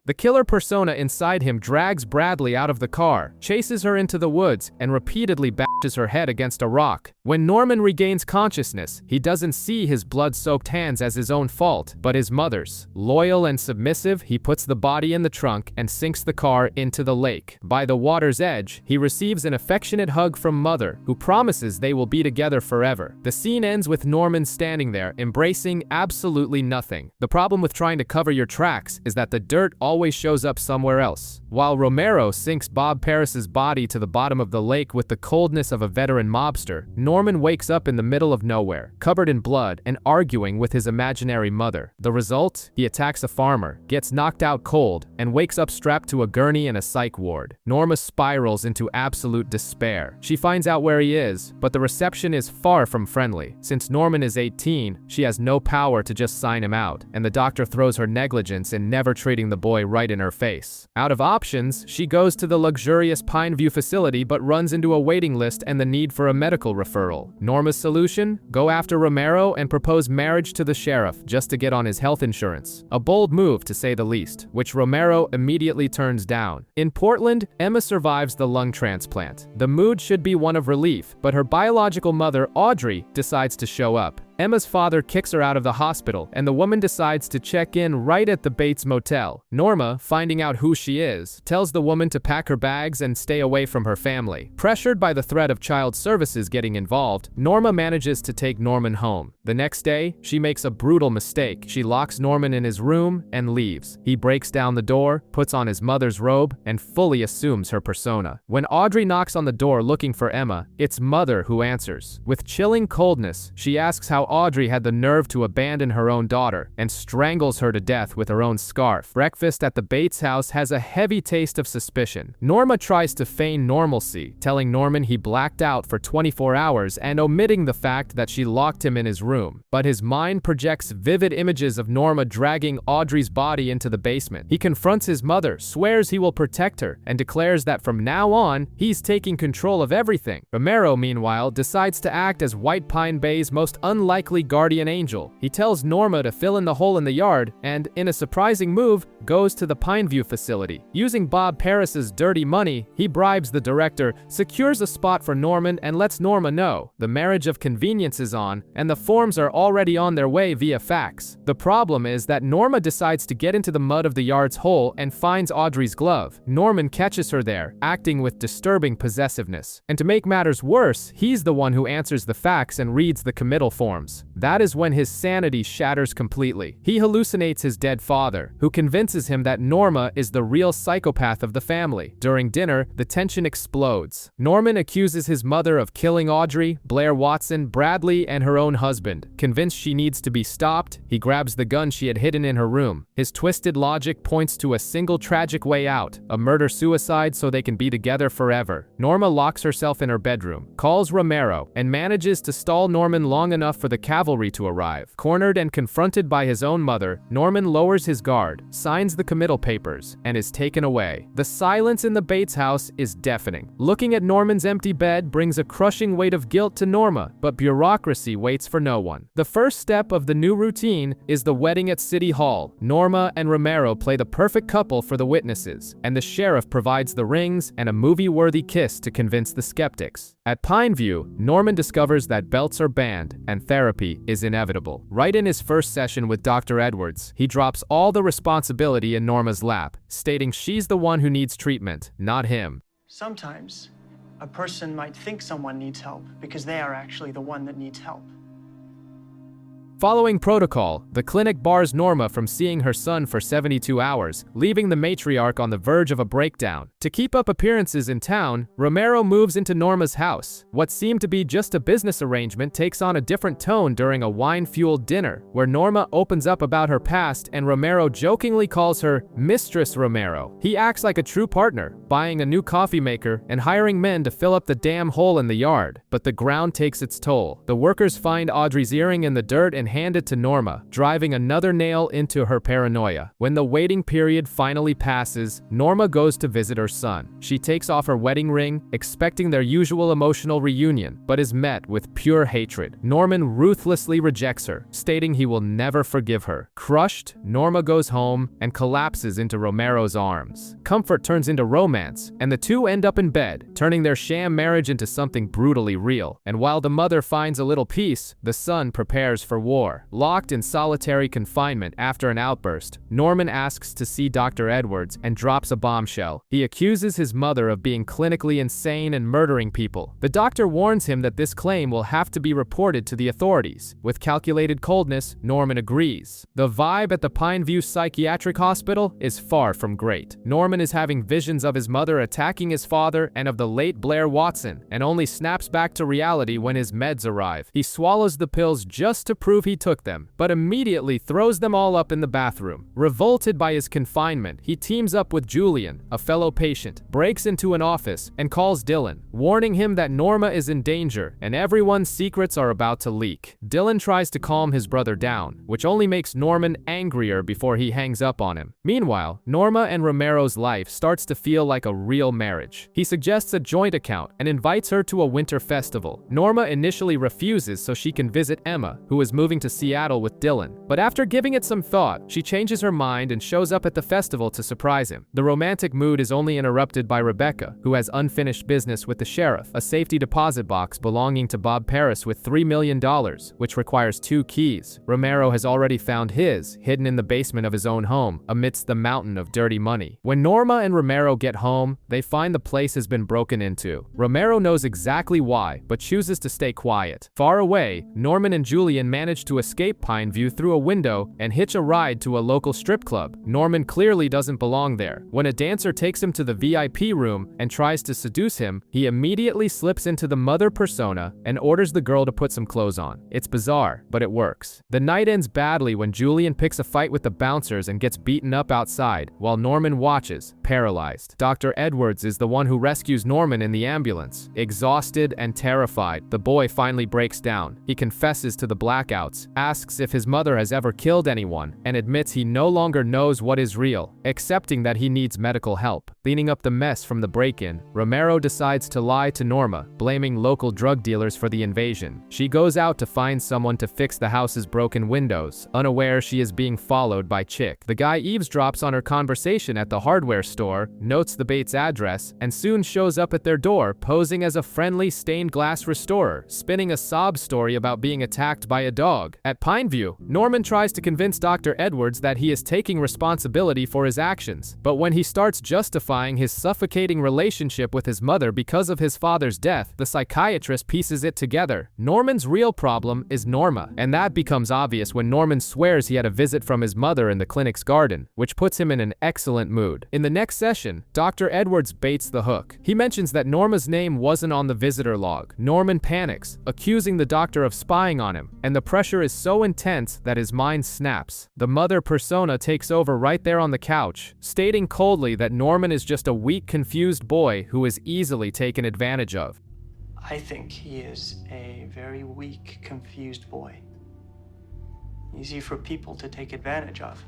The killer persona inside him drags Bradley out of the car, chases her into the woods, and repeatedly bashes her head against a rock. When Norman regains consciousness, he doesn't see his blood-soaked hands as his own fault, but his mother's. Loyal and submissive, he puts the body in the trunk and sinks the car into the lake. By the water's edge, he receives an affectionate hug from Mother, who promises they will be together forever. The scene ends with Norman standing there, embracing absolutely nothing. The problem with trying to cover your tracks is that the dirt always always shows up somewhere else. While Romero sinks Bob Paris's body to the bottom of the lake with the coldness of a veteran mobster, Norman wakes up in the middle of nowhere, covered in blood and arguing with his imaginary mother. The result? He attacks a farmer, gets knocked out cold, and wakes up strapped to a gurney in a psych ward. Norma spirals into absolute despair. She finds out where he is, but the reception is far from friendly. Since Norman is 18, she has no power to just sign him out, and the doctor throws her negligence in never treating the boy right in her face. Out of options, she goes to the luxurious Pineview facility but runs into a waiting list and the need for a medical referral. Norma's solution? Go after Romero and propose marriage to the sheriff just to get on his health insurance. A bold move, to say the least, which Romero immediately turns down. In Portland, Emma survives the lung transplant. The mood should be one of relief, but her biological mother, Audrey, decides to show up. Emma's father kicks her out of the hospital, and the woman decides to check in right at the Bates Motel. Norma, finding out who she is, tells the woman to pack her bags and stay away from her family. Pressured by the threat of child services getting involved, Norma manages to take Norman home. The next day, she makes a brutal mistake. She locks Norman in his room and leaves. He breaks down the door, puts on his mother's robe, and fully assumes her persona. When Audrey knocks on the door looking for Emma, it's Mother who answers. With chilling coldness, she asks how Audrey had the nerve to abandon her own daughter and strangles her to death with her own scarf. Breakfast at the Bates house has a heavy taste of suspicion. Norma tries to feign normalcy, telling Norman he blacked out for 24 hours and omitting the fact that she locked him in his room. But his mind projects vivid images of Norma dragging Audrey's body into the basement. He confronts his mother, swears he will protect her, and declares that from now on, he's taking control of everything. Romero, meanwhile, decides to act as White Pine Bay's most unlikely guardian angel. He tells Norma to fill in the hole in the yard and, in a surprising move, goes to the Pineview facility. Using Bob Paris's dirty money, he bribes the director, secures a spot for Norman, and lets Norma know the marriage of convenience is on, and the forms are already on their way via fax. The problem is that Norma decides to get into the mud of the yard's hole and finds Audrey's glove. Norman catches her there, acting with disturbing possessiveness. And to make matters worse, he's the one who answers the fax and reads the committal forms. That is when his sanity shatters completely. He hallucinates his dead father, who convinces him that Norma is the real psychopath of the family. During dinner, the tension explodes. Norman accuses his mother of killing Audrey, Blair Watson, Bradley, and her own husband. Convinced she needs to be stopped, he grabs the gun she had hidden in her room. His twisted logic points to a single tragic way out, a murder-suicide so they can be together forever. Norma locks herself in her bedroom, calls Romero, and manages to stall Norman long enough for the cavalry to arrive. Cornered and confronted by his own mother, Norman lowers his guard, signs the committal papers, and is taken away. The silence in the Bates house is deafening. Looking at Norman's empty bed brings a crushing weight of guilt to Norma, but bureaucracy waits for no one. The first step of the new routine is the wedding at City Hall. Norma and Romero play the perfect couple for the witnesses, and the sheriff provides the rings and a movie-worthy kiss to convince the skeptics. At Pineview, Norman discovers that belts are banned and therapy is inevitable. Right in his first session with Dr. Edwards, he drops all the responsibility in Norma's lap, stating she's the one who needs treatment, not him. Sometimes, a person might think someone needs help because they are actually the one that needs help. Following protocol, the clinic bars Norma from seeing her son for 72 hours, leaving the matriarch on the verge of a breakdown. To keep up appearances in town, Romero moves into Norma's house. What seemed to be just a business arrangement takes on a different tone during a wine-fueled dinner, where Norma opens up about her past and Romero jokingly calls her Mistress Romero. He acts like a true partner, buying a new coffee maker and hiring men to fill up the damn hole in the yard. But the ground takes its toll. The workers find Audrey's earring in the dirt and hand it to Norma, driving another nail into her paranoia. When the waiting period finally passes, Norma goes to visit her son. She takes off her wedding ring, expecting their usual emotional reunion, but is met with pure hatred. Norman ruthlessly rejects her, stating he will never forgive her. Crushed, Norma goes home and collapses into Romero's arms. Comfort turns into romance, and the two end up in bed, turning their sham marriage into something brutally real. And while the mother finds a little peace, the son prepares for war. war. Locked in solitary confinement after an outburst, Norman asks to see Dr. Edwards and drops a bombshell. He accuses his mother of being clinically insane and murdering people. The doctor warns him that this claim will have to be reported to the authorities. With calculated coldness, Norman agrees. The vibe at the Pineview Psychiatric Hospital is far from great. Norman is having visions of his mother attacking his father and of the late Blair Watson, and only snaps back to reality when his meds arrive. He swallows the pills just to prove he took them, but immediately throws them all up in the bathroom. Revolted by his confinement, he teams up with Julian, a fellow patient, breaks into an office, and calls Dylan, warning him that Norma is in danger and everyone's secrets are about to leak. Dylan tries to calm his brother down, which only makes Norman angrier before he hangs up on him. Meanwhile, Norma and Romero's life starts to feel like a real marriage. He suggests a joint account and invites her to a winter festival. Norma initially refuses so she can visit Emma, who is moving to Seattle with Dylan. But after giving it some thought, she changes her mind and shows up at the festival to surprise him. The romantic mood is only interrupted by Rebecca, who has unfinished business with the sheriff, a safety deposit box belonging to Bob Paris with $3 million, which requires 2 keys. Romero has already found his, hidden in the basement of his own home, amidst the mountain of dirty money. When Norma and Romero get home, they find the place has been broken into. Romero knows exactly why, but chooses to stay quiet. Far away, Norman and Julian manage to escape Pineview through a window and hitch a ride to a local strip club. Norman clearly doesn't belong there. When a dancer takes him to the VIP room and tries to seduce him, he immediately slips into the mother persona and orders the girl to put some clothes on. It's bizarre, but it works. The night ends badly when Julian picks a fight with the bouncers and gets beaten up outside, while Norman watches, paralyzed. Dr. Edwards is the one who rescues Norman in the ambulance. Exhausted and terrified, the boy finally breaks down. He confesses to the blackouts, asks if his mother has ever killed anyone, and admits he no longer knows what is real, accepting that he needs medical help. Cleaning up the mess from the break-in, Romero decides to lie to Norma, blaming local drug dealers for the invasion. She goes out to find someone to fix the house's broken windows, unaware she is being followed by Chick. The guy eavesdrops on her conversation at the hardware store, notes the Bates address, and soon shows up at their door posing as a friendly stained glass restorer, spinning a sob story about being attacked by a dog. At Pineview, Norman tries to convince Dr. Edwards that he is taking responsibility for his actions, but when he starts justifying his suffocating relationship with his mother because of his father's death, the psychiatrist pieces it together. Norman's real problem is Norma, and that becomes obvious when Norman swears he had a visit from his mother in the clinic's garden, which puts him in an excellent mood. In the next session, Dr. Edwards baits the hook. He mentions that Norma's name wasn't on the visitor log. Norman panics, accusing the doctor of spying on him, and the pressure is so intense that his mind snaps. The mother persona takes over right there on the couch, stating coldly that Norman is just a weak, confused boy who is easily taken advantage of. I think he is a very weak, confused boy. Easy for people to take advantage of.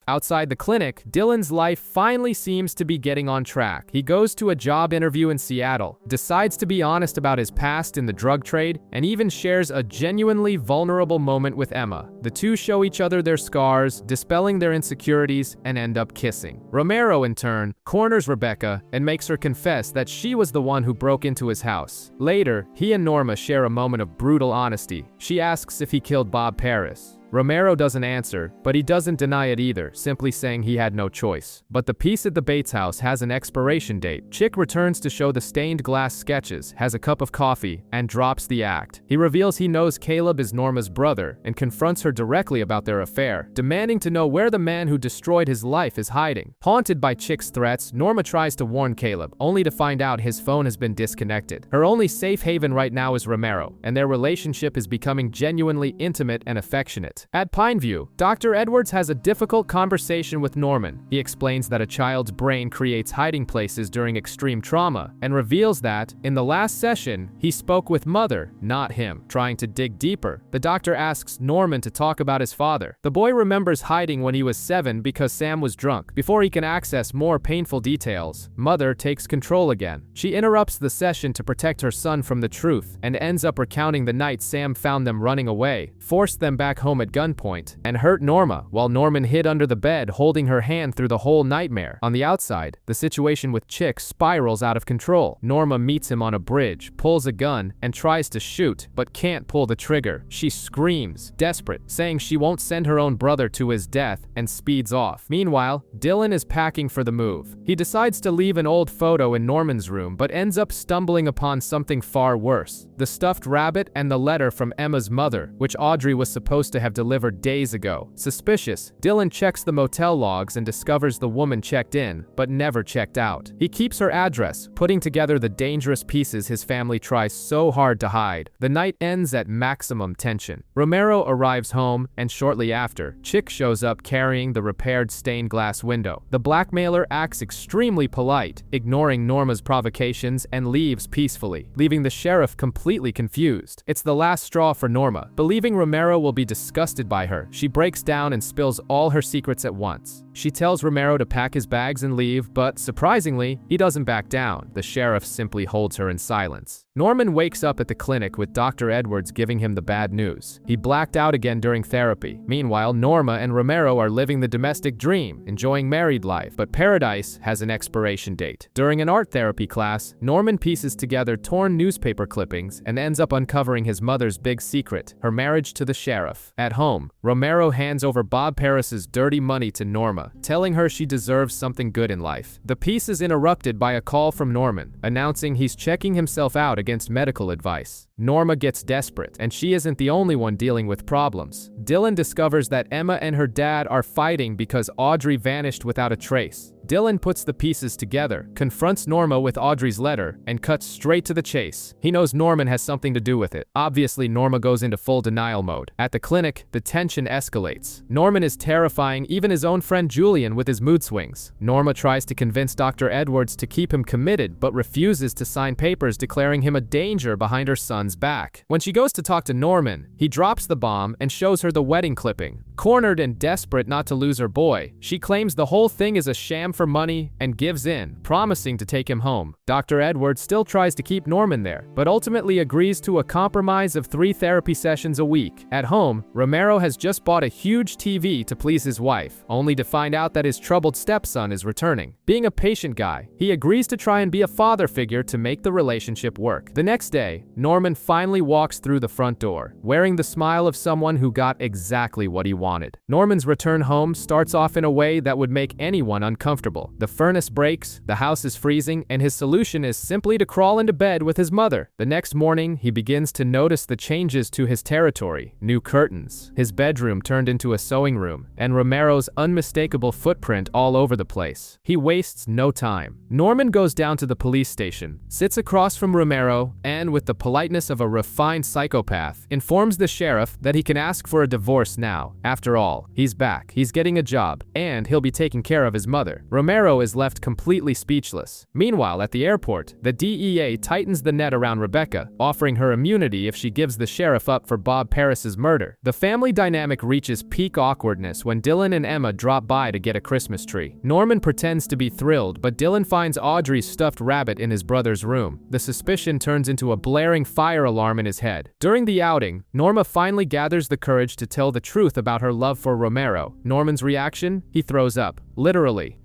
Outside the clinic, Dylan's life finally seems to be getting on track. He goes to a job interview in Seattle, decides to be honest about his past in the drug trade, and even shares a genuinely vulnerable moment with Emma. The two show each other their scars, dispelling their insecurities, and end up kissing. Romero, in turn, corners Rebecca and makes her confess that she was the one who broke into his house. Later, he and Norma share a moment of brutal honesty. She asks if he killed Bob Paris. Romero doesn't answer, but he doesn't deny it either, simply saying he had no choice. But the piece at the Bates house has an expiration date. Chick returns to show the stained glass sketches, has a cup of coffee, and drops the act. He reveals he knows Caleb is Norma's brother and confronts her directly about their affair, demanding to know where the man who destroyed his life is hiding. Haunted by Chick's threats, Norma tries to warn Caleb, only to find out his phone has been disconnected. Her only safe haven right now is Romero, and their relationship is becoming genuinely intimate and affectionate. At Pineview, Dr. Edwards has a difficult conversation with Norman. He explains that a child's brain creates hiding places during extreme trauma, and reveals that, in the last session, he spoke with Mother, not him, trying to dig deeper. The doctor asks Norman to talk about his father. The boy remembers hiding when he was 7 because Sam was drunk. Before he can access more painful details, Mother takes control again. She interrupts the session to protect her son from the truth, and ends up recounting the night Sam found them running away, forced them back home at gunpoint and hurt Norma while Norman hid under the bed holding her hand through the whole nightmare. On the outside, the situation with Chick spirals out of control. Norma meets him on a bridge, pulls a gun, and tries to shoot, but can't pull the trigger. She screams, desperate, saying she won't send her own brother to his death, and speeds off. Meanwhile, Dylan is packing for the move. He decides to leave an old photo in Norman's room, but ends up stumbling upon something far worse: the stuffed rabbit and the letter from Emma's mother, which Audrey was supposed to have delivered days ago. Suspicious, Dylan checks the motel logs and discovers the woman checked in, but never checked out. He keeps her address, putting together the dangerous pieces his family tries so hard to hide. The night ends at maximum tension. Romero arrives home, and shortly after, Chick shows up carrying the repaired stained glass window. The blackmailer acts extremely polite, ignoring Norma's provocations, and leaves peacefully, leaving the sheriff completely confused. It's the last straw for Norma. Believing Romero will be disgusted by her, she breaks down and spills all her secrets at once. She tells Romero to pack his bags and leave, but surprisingly, he doesn't back down. The sheriff simply holds her in silence. Norman wakes up at the clinic with Dr. Edwards giving him the bad news. He blacked out again during therapy. Meanwhile, Norma and Romero are living the domestic dream, enjoying married life, but paradise has an expiration date. During an art therapy class, Norman pieces together torn newspaper clippings and ends up uncovering his mother's big secret: her marriage to the sheriff. At home, Romero hands over Bob Paris's dirty money to Norma, telling her she deserves something good in life. The piece is interrupted by a call from Norman, announcing he's checking himself out against medical advice. Norma gets desperate, and she isn't the only one dealing with problems. Dylan discovers that Emma and her dad are fighting because Audrey vanished without a trace. Dylan puts the pieces together, confronts Norma with Audrey's letter, and cuts straight to the chase. He knows Norman has something to do with it. Obviously, Norma goes into full denial mode. At the clinic, the tension escalates. Norman is terrifying even his own friend Julian with his mood swings. Norma tries to convince Dr. Edwards to keep him committed, but refuses to sign papers declaring him a danger behind her son's back. When she goes to talk to Norman, he drops the bomb and shows her the wedding clipping. Cornered and desperate not to lose her boy, she claims the whole thing is a sham for money and gives in, promising to take him home. Dr. Edwards still tries to keep Norman there, but ultimately agrees to a compromise of 3 therapy sessions a week. At home, Romero has just bought a huge TV to please his wife, only to find out that his troubled stepson is returning. Being a patient guy, he agrees to try and be a father figure to make the relationship work. The next day, Norman finally walks through the front door, wearing the smile of someone who got exactly what he wanted. Norman's return home starts off in a way that would make anyone uncomfortable. The furnace breaks, the house is freezing, and his solution is simply to crawl into bed with his mother. The next morning, he begins to notice the changes to his territory: new curtains, his bedroom turned into a sewing room, and Romero's unmistakable footprint all over the place. He wastes no time. Norman goes down to the police station, sits across from Romero, and with the politeness of a refined psychopath, informs the sheriff that he can ask for a divorce now. After all, he's back, he's getting a job, and he'll be taking care of his mother. Romero is left completely speechless. Meanwhile, at the airport, the DEA tightens the net around Rebecca, offering her immunity if she gives the sheriff up for Bob Paris's murder. The family dynamic reaches peak awkwardness when Dylan and Emma drop by to get a Christmas tree. Norman pretends to be thrilled, but Dylan finds Audrey's stuffed rabbit in his brother's room. The suspicion turns into a blaring fire alarm in his head. During the outing, Norma finally gathers the courage to tell the truth about her love for Romero. Norman's reaction? He throws up. Literally.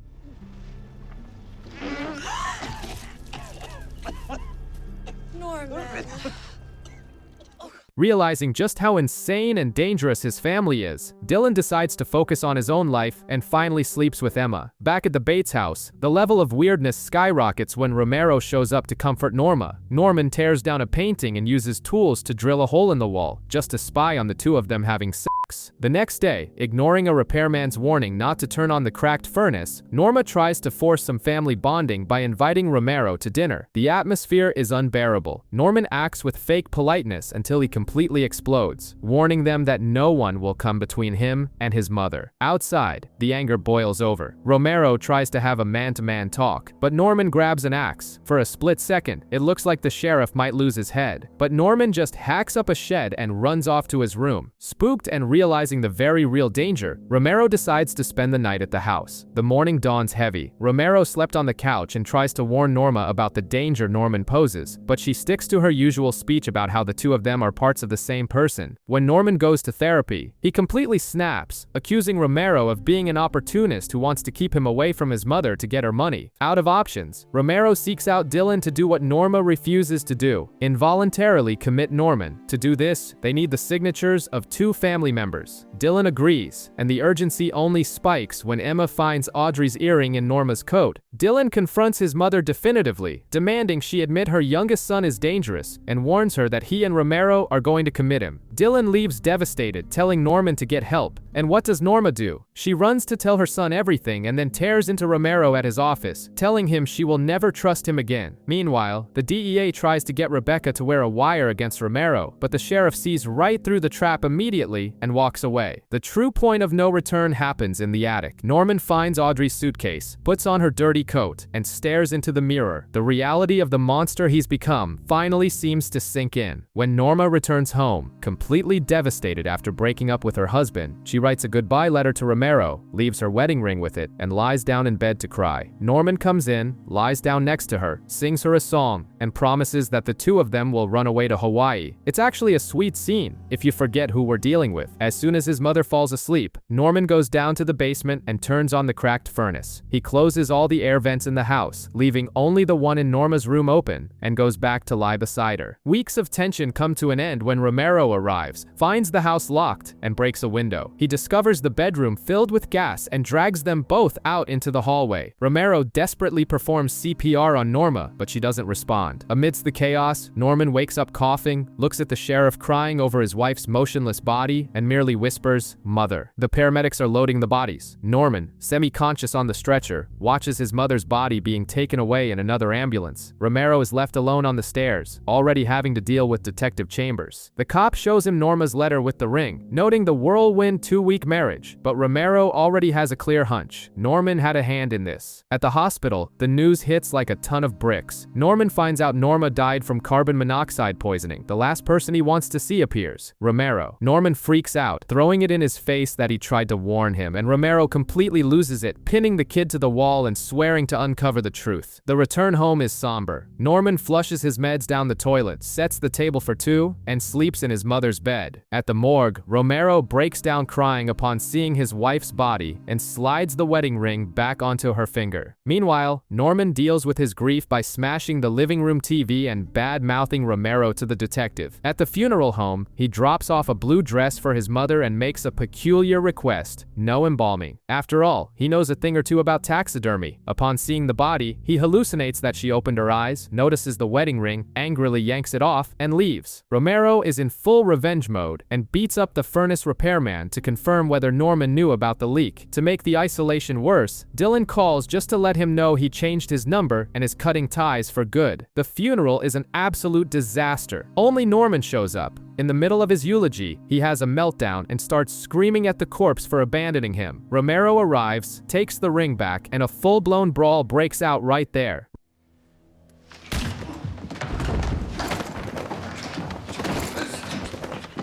Norman. Realizing just how insane and dangerous his family is, Dylan decides to focus on his own life and finally sleeps with Emma. Back at the Bates house, the level of weirdness skyrockets when Romero shows up to comfort Norma. Norman tears down a painting and uses tools to drill a hole in the wall, just to spy on the two of them having sex. The next day, ignoring a repairman's warning not to turn on the cracked furnace, Norma tries to force some family bonding by inviting Romero to dinner. The atmosphere is unbearable. Norman acts with fake politeness until he completely explodes, warning them that no one will come between him and his mother. Outside, the anger boils over. Romero tries to have a man-to-man talk, but Norman grabs an axe. For a split second, it looks like the sheriff might lose his head, but Norman just hacks up a shed and runs off to his room. Spooked and realizing the very real danger, Romero decides to spend the night at the house. The morning dawns heavy. Romero slept on the couch and tries to warn Norma about the danger Norman poses, but she sticks to her usual speech about how the two of them are parts of the same person. When Norman goes to therapy, he completely snaps, accusing Romero of being an opportunist who wants to keep him away from his mother to get her money. Out of options, Romero seeks out Dylan to do what Norma refuses to do: involuntarily commit Norman. To do this, they need the signatures of 2 family members. Dylan agrees, and the urgency only spikes when Emma finds Audrey's earring in Norma's coat. Dylan confronts his mother definitively, demanding she admit her youngest son is dangerous, and warns her that he and Romero are going to commit him. Dylan leaves devastated, telling Norman to get help. And what does Norma do? She runs to tell her son everything and then tears into Romero at his office, telling him she will never trust him again. Meanwhile, the DEA tries to get Rebecca to wear a wire against Romero, but the sheriff sees right through the trap immediately and walks away. The true point of no return happens in the attic. Norman finds Audrey's suitcase, puts on her dirty coat, and stares into the mirror. The reality of the monster he's become finally seems to sink in. When Norma returns home, completely devastated after breaking up with her husband, she writes a goodbye letter to Romero, leaves her wedding ring with it, and lies down in bed to cry. Norman comes in, lies down next to her, sings her a song, and promises that the two of them will run away to Hawaii. It's actually a sweet scene, if you forget who we're dealing with. As soon as his mother falls asleep, Norman goes down to the basement and turns on the cracked furnace. He closes all the air vents in the house, leaving only the one in Norma's room open, and goes back to lie beside her. Weeks of tension come to an end when Romero arrives, finds the house locked, and breaks a window. He discovers the bedroom filled with gas and drags them both out into the hallway. Romero desperately performs CPR on Norma, but she doesn't respond. Amidst the chaos, Norman wakes up coughing, looks at the sheriff crying over his wife's motionless body, and merely whispers, "Mother." The paramedics are loading the bodies. Norman, semi-conscious on the stretcher, watches his mother's body being taken away in another ambulance. Romero is left alone on the stairs, already having to deal with Detective Chambers. The cop shows him Norma's letter with the ring, noting the whirlwind 2-week marriage, but Romero already has a clear hunch. Norman had a hand in this. At the hospital, the news hits like a ton of bricks. Norman finds out Norma died from carbon monoxide poisoning. The last person he wants to see appears: Romero. Norman freaks out, throwing it in his face that he tried to warn him, and Romero completely loses it, pinning the kid to the wall and swearing to uncover the truth. The return home is somber. Norman flushes his meds down the toilet, sets the table for 2, and sleeps in his mother's bed. At the morgue, Romero breaks down crying upon seeing his wife's body and slides the wedding ring back onto her finger. Meanwhile, Norman deals with his grief by smashing the living room TV and bad-mouthing Romero to the detective. At the funeral home, he drops off a blue dress for his mother and makes a peculiar request: no embalming. After all, he knows a thing or two about taxidermy. Upon seeing the body, he hallucinates that she opened her eyes, notices the wedding ring, angrily yanks it off, and leaves. Romero is in full revenge mode and beats up the furnace repairman to confirm whether Norman knew about the leak. To make the isolation worse, Dylan calls just to let him know he changed his number and is cutting ties for good. The funeral is an absolute disaster. Only Norman shows up. In the middle of his eulogy, he has a meltdown and starts screaming at the corpse for abandoning him. Romero arrives, takes the ring back, and a full-blown brawl breaks out right there.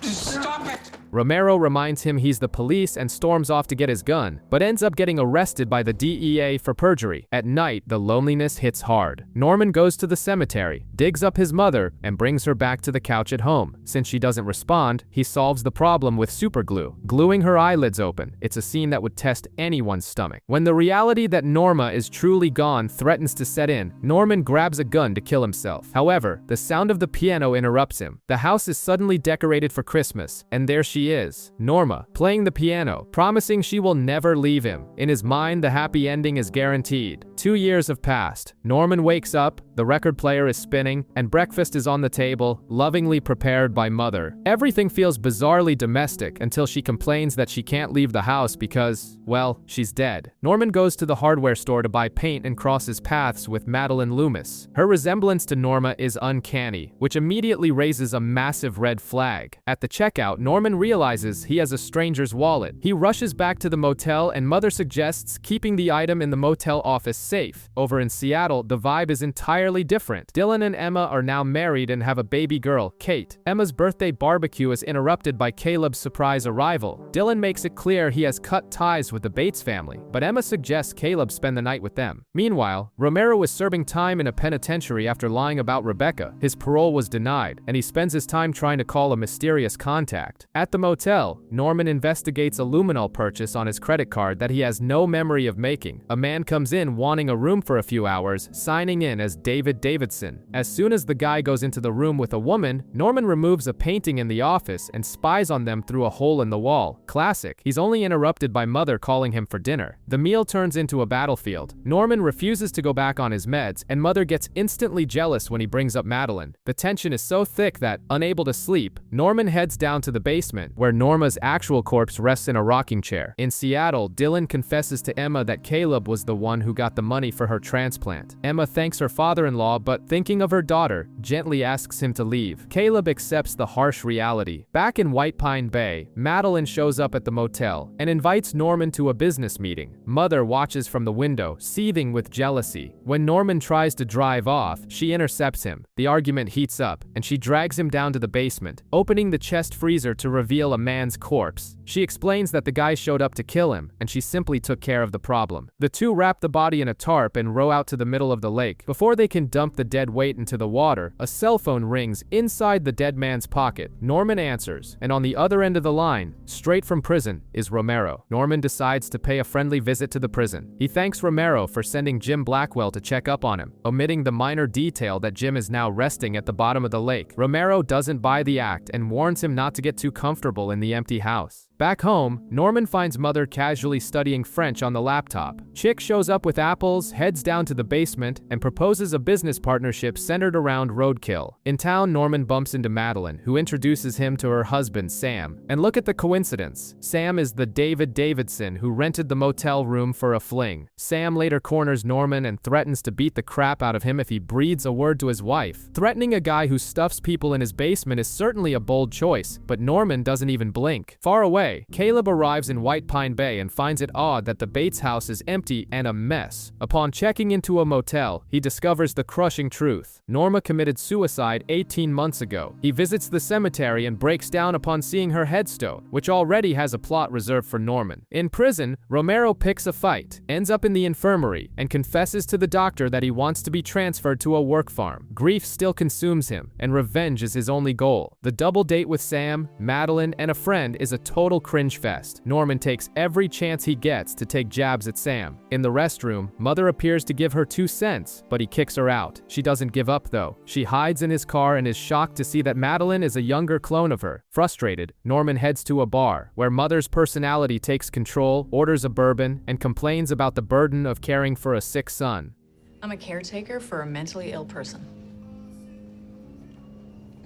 Stop it! Romero reminds him he's the police and storms off to get his gun, but ends up getting arrested by the DEA for perjury. At night, the loneliness hits hard. Norman goes to the cemetery, digs up his mother, and brings her back to the couch at home. Since she doesn't respond, he solves the problem with superglue, gluing her eyelids open. It's a scene that would test anyone's stomach. When the reality that Norma is truly gone threatens to set in, Norman grabs a gun to kill himself. However, the sound of the piano interrupts him. The house is suddenly decorated for Christmas, and there she is, Norma, playing the piano, promising she will never leave him. In his mind, the happy ending is guaranteed. 2 years have passed. Norman wakes up, the record player is spinning, and breakfast is on the table, lovingly prepared by Mother. Everything feels bizarrely domestic until she complains that she can't leave the house because, well, she's dead. Norman goes to the hardware store to buy paint and crosses paths with Madeline Loomis. Her resemblance to Norma is uncanny, which immediately raises a massive red flag. At the checkout, Norman realizes realizes he has a stranger's wallet. He rushes back to the motel and Mother suggests keeping the item in the motel office safe. Over in Seattle, the vibe is entirely different. Dylan and Emma are now married and have a baby girl, Kate. Emma's birthday barbecue is interrupted by Caleb's surprise arrival. Dylan makes it clear he has cut ties with the Bates family, but Emma suggests Caleb spend the night with them. Meanwhile, Romero is serving time in a penitentiary after lying about Rebecca. His parole was denied, and he spends his time trying to call a mysterious contact. At the motel, Norman investigates a luminol purchase on his credit card that he has no memory of making. A man comes in wanting a room for a few hours, signing in as David Davidson. As soon as the guy goes into the room with a woman, Norman removes a painting in the office and spies on them through a hole in the wall. Classic. He's only interrupted by Mother calling him for dinner. The meal turns into a battlefield. Norman refuses to go back on his meds, and Mother gets instantly jealous when he brings up Madeline. The tension is so thick that, unable to sleep, Norman heads down to the basement, where Norma's actual corpse rests in a rocking chair. In Seattle, Dylan confesses to Emma that Caleb was the one who got the money for her transplant. Emma thanks her father-in-law, but thinking of her daughter, gently asks him to leave. Caleb accepts the harsh reality. Back in White Pine Bay, Madeline shows up at the motel and invites Norman to a business meeting. Mother watches from the window, seething with jealousy. When Norman tries to drive off, she intercepts him. The argument heats up, and she drags him down to the basement, opening the chest freezer to reveal a man's corpse. She explains that the guy showed up to kill him, and she simply took care of the problem. The two wrap the body in a tarp and row out to the middle of the lake. Before they can dump the dead weight into the water, a cell phone rings inside the dead man's pocket. Norman answers, and on the other end of the line, straight from prison, is Romero. Norman decides to pay a friendly visit to the prison. He thanks Romero for sending Jim Blackwell to check up on him, omitting the minor detail that Jim is now resting at the bottom of the lake. Romero doesn't buy the act and warns him not to get too comfortable in the empty house. Back home, Norman finds Mother casually studying French on the laptop. Chick shows up with apples, heads down to the basement, and proposes a business partnership centered around roadkill. In town, Norman bumps into Madeline, who introduces him to her husband, Sam. And look at the coincidence. Sam is the David Davidson who rented the motel room for a fling. Sam later corners Norman and threatens to beat the crap out of him if he breathes a word to his wife. Threatening a guy who stuffs people in his basement is certainly a bold choice, but Norman doesn't even blink. Far away, Caleb arrives in White Pine Bay and finds it odd that the Bates house is empty and a mess. Upon checking into a motel, he discovers the crushing truth. Norma committed suicide 18 months ago. He visits the cemetery and breaks down upon seeing her headstone, which already has a plot reserved for Norman. In prison, Romero picks a fight, ends up in the infirmary, and confesses to the doctor that he wants to be transferred to a work farm. Grief still consumes him, and revenge is his only goal. The double date with Sam, Madeline, and a friend is a total cringe fest. Norman takes every chance he gets to take jabs at Sam. In the restroom, Mother appears to give her 2 cents, but he kicks her out. She doesn't give up though. She hides in his car and is shocked to see that Madeline is a younger clone of her. Frustrated, Norman heads to a bar, where Mother's personality takes control, orders a bourbon, and complains about the burden of caring for a sick son. I'm a caretaker for a mentally ill person.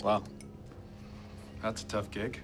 Wow. That's a tough gig.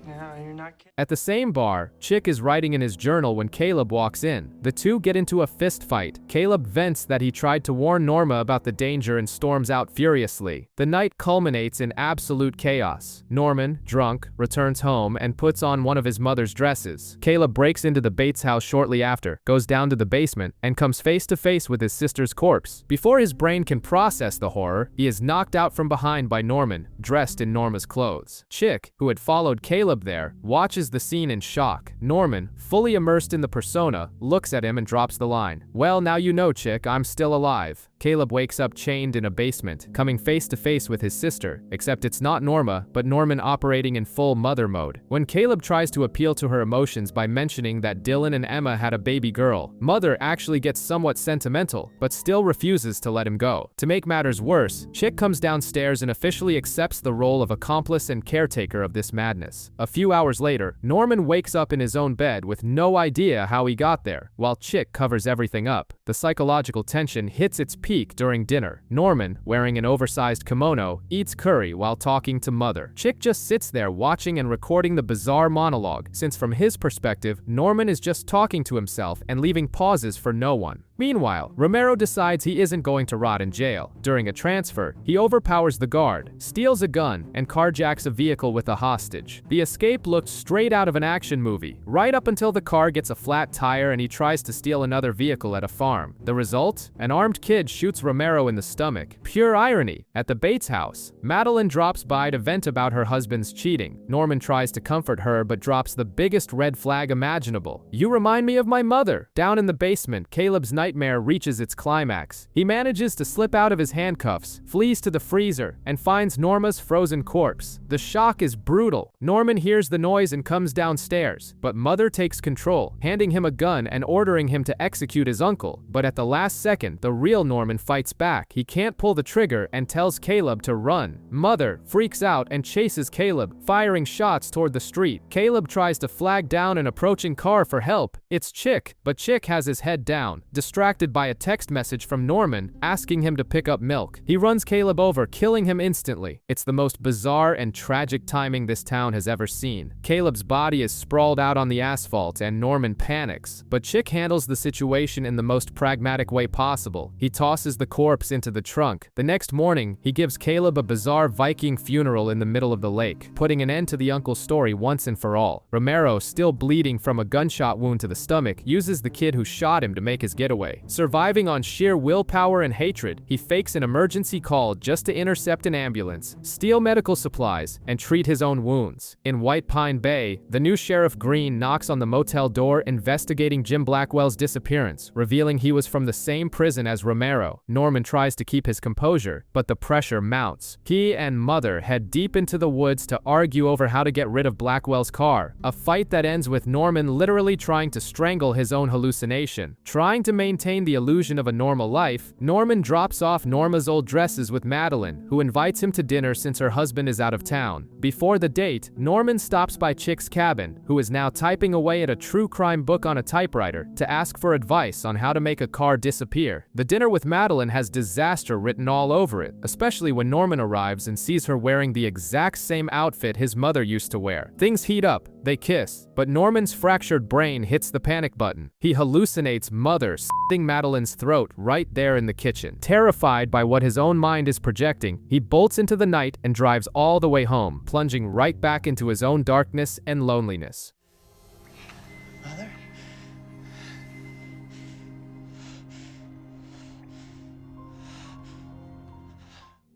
Yeah, you're not kidding. At the same bar, Chick is writing in his journal when Caleb walks in. The two get into a fist fight. Caleb vents that he tried to warn Norma about the danger and storms out furiously. The night culminates in absolute chaos. Norman, drunk, returns home and puts on one of his mother's dresses. Caleb breaks into the Bates house shortly after, goes down to the basement, and comes face to face with his sister's corpse. Before his brain can process the horror, he is knocked out from behind by Norman, dressed in Norma's clothes. Chick, who had followed Caleb there, watches the scene in shock. Norman, fully immersed in the persona, looks at him and drops the line, "Well, now you know, Chick, I'm still alive." Caleb wakes up chained in a basement, coming face to face with his sister, except it's not Norma, but Norman operating in full mother mode. When Caleb tries to appeal to her emotions by mentioning that Dylan and Emma had a baby girl, Mother actually gets somewhat sentimental, but still refuses to let him go. To make matters worse, Chick comes downstairs and officially accepts the role of accomplice and caretaker of this madness. A few hours later, Norman wakes up in his own bed with no idea how he got there, while Chick covers everything up. The psychological tension hits its peak during dinner. Norman, wearing an oversized kimono, eats curry while talking to Mother. Chick just sits there watching and recording the bizarre monologue, since from his perspective, Norman is just talking to himself and leaving pauses for no one. Meanwhile, Romero decides he isn't going to rot in jail. During a transfer, he overpowers the guard, steals a gun, and carjacks a vehicle with a hostage. The escape looked straight out of an action movie, right up until the car gets a flat tire and he tries to steal another vehicle at a farm. The result? An armed kid shoots Romero in the stomach. Pure irony. At the Bates house, Madeline drops by to vent about her husband's cheating. Norman tries to comfort her but drops the biggest red flag imaginable. "You remind me of my mother." Down in the basement, Caleb's nightmare reaches its climax. He manages to slip out of his handcuffs, flees to the freezer, and finds Norma's frozen corpse. The shock is brutal. Norman hears the noise and comes downstairs, but Mother takes control, handing him a gun and ordering him to execute his uncle. But at the last second, the real Norman fights back. He can't pull the trigger and tells Caleb to run. Mother freaks out and chases Caleb, firing shots toward the street. Caleb tries to flag down an approaching car for help. It's Chick, but Chick has his head down, distracted by a text message from Norman asking him to pick up milk. He runs Caleb over, killing him instantly. It's the most bizarre and tragic timing this town has ever seen. Caleb's body is sprawled out on the asphalt and Norman panics, but Chick handles the situation in the most pragmatic way possible. He tosses the corpse into the trunk. The next morning, he gives Caleb a bizarre Viking funeral in the middle of the lake, putting an end to the uncle's story once and for all. Romero, still bleeding from a gunshot wound to the stomach, uses the kid who shot him to make his getaway. Surviving on sheer willpower and hatred, he fakes an emergency call just to intercept an ambulance, steal medical supplies, and treat his own wounds. In White Pine Bay, the new Sheriff Green knocks on the motel door investigating Jim Blackwell's disappearance, revealing he was from the same prison as Romero. Norman tries to keep his composure, but the pressure mounts. He and Mother head deep into the woods to argue over how to get rid of Blackwell's car, a fight that ends with Norman literally trying to strangle his own hallucination. Trying to maintain the illusion of a normal life, Norman drops off Norma's old dresses with Madeline, who invites him to dinner since her husband is out of town. Before the date, Norman stops by Chick's cabin, who is now typing away at a true crime book on a typewriter, to ask for advice on how to make a car disappear. The dinner with Madeline has disaster written all over it, especially when Norman arrives and sees her wearing the exact same outfit his mother used to wear. Things heat up, they kiss, but Norman's fractured brain hits the panic button. He hallucinates Mother slitting Madeline's throat right there in the kitchen. Terrified by what his own mind is projecting, he bolts into the night and drives all the way home, plunging right back into his own darkness and loneliness. Mother?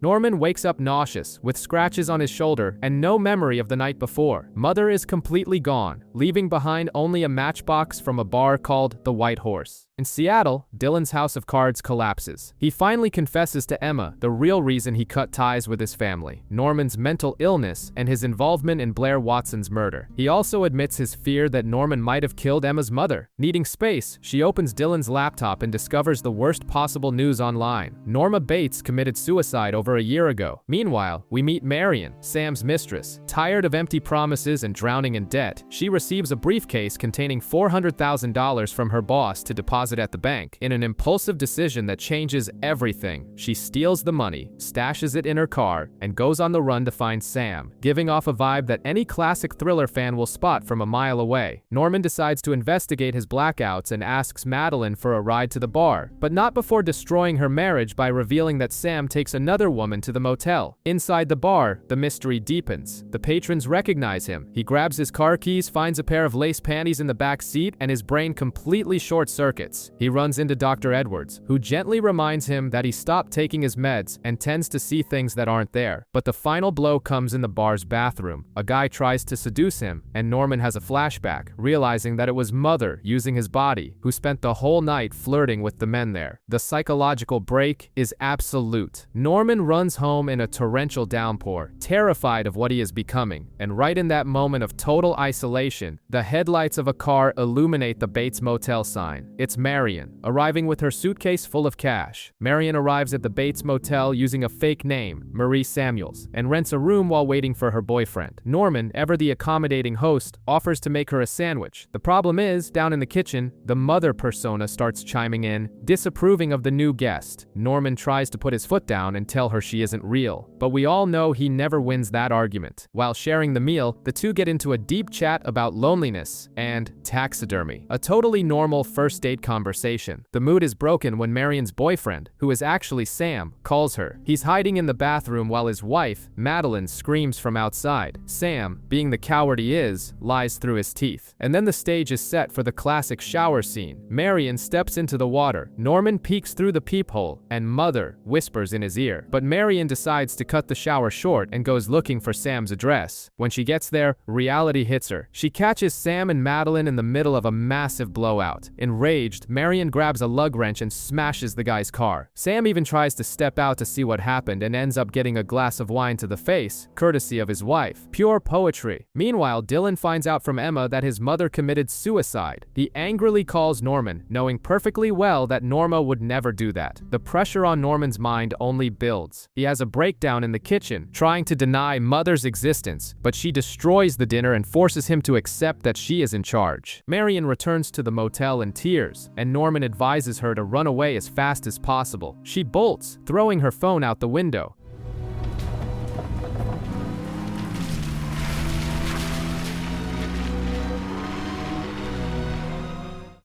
Norman wakes up nauseous, with scratches on his shoulder and no memory of the night before. Mother is completely gone, leaving behind only a matchbox from a bar called the White Horse. In Seattle, Dylan's house of cards collapses. He finally confesses to Emma the real reason he cut ties with his family: Norman's mental illness and his involvement in Blair Watson's murder. He also admits his fear that Norman might have killed Emma's mother. Needing space, she opens Dylan's laptop and discovers the worst possible news online. Norma Bates committed suicide over a year ago. Meanwhile, we meet Marion, Sam's mistress. Tired of empty promises and drowning in debt, she receives a briefcase containing $400,000 from her boss to deposit at the bank. In an impulsive decision that changes everything, she steals the money, stashes it in her car, and goes on the run to find Sam, giving off a vibe that any classic thriller fan will spot from a mile away. Norman decides to investigate his blackouts and asks Madeline for a ride to the bar, but not before destroying her marriage by revealing that Sam takes another woman to the motel. Inside the bar, the mystery deepens. The patrons recognize him. He grabs his car keys, finds a pair of lace panties in the back seat, and his brain completely short-circuits. He runs into Dr. Edwards, who gently reminds him that he stopped taking his meds and tends to see things that aren't there. But the final blow comes in the bar's bathroom. A guy tries to seduce him, and Norman has a flashback, realizing that it was Mother, using his body, who spent the whole night flirting with the men there. The psychological break is absolute. Norman runs home in a torrential downpour, terrified of what he is becoming, and right in that moment of total isolation, the headlights of a car illuminate the Bates Motel sign. It's Marion, arriving with her suitcase full of cash. Marion arrives at the Bates Motel using a fake name, Marie Samuels, and rents a room while waiting for her boyfriend. Norman, ever the accommodating host, offers to make her a sandwich. The problem is, down in the kitchen, the mother persona starts chiming in, disapproving of the new guest. Norman tries to put his foot down and tell her her she isn't real, but we all know he never wins that argument. While sharing the meal, the two get into a deep chat about loneliness and taxidermy. A totally normal first date conversation. The mood is broken when Marion's boyfriend, who is actually Sam, calls her. He's hiding in the bathroom while his wife, Madeline, screams from outside. Sam, being the coward he is, lies through his teeth. And then the stage is set for the classic shower scene. Marion steps into the water, Norman peeks through the peephole, and Mother whispers in his ear. But Marion decides to cut the shower short and goes looking for Sam's address. When she gets there, reality hits her. She catches Sam and Madeline in the middle of a massive blowout. Enraged, Marion grabs a lug wrench and smashes the guy's car. Sam even tries to step out to see what happened and ends up getting a glass of wine to the face, courtesy of his wife. Pure poetry. Meanwhile, Dylan finds out from Emma that his mother committed suicide. He angrily calls Norman, knowing perfectly well that Norma would never do that. The pressure on Norman's mind only builds. He has a breakdown in the kitchen, trying to deny Mother's existence, but she destroys the dinner and forces him to accept that she is in charge. Marion returns to the motel in tears, and Norman advises her to run away as fast as possible. She bolts, throwing her phone out the window.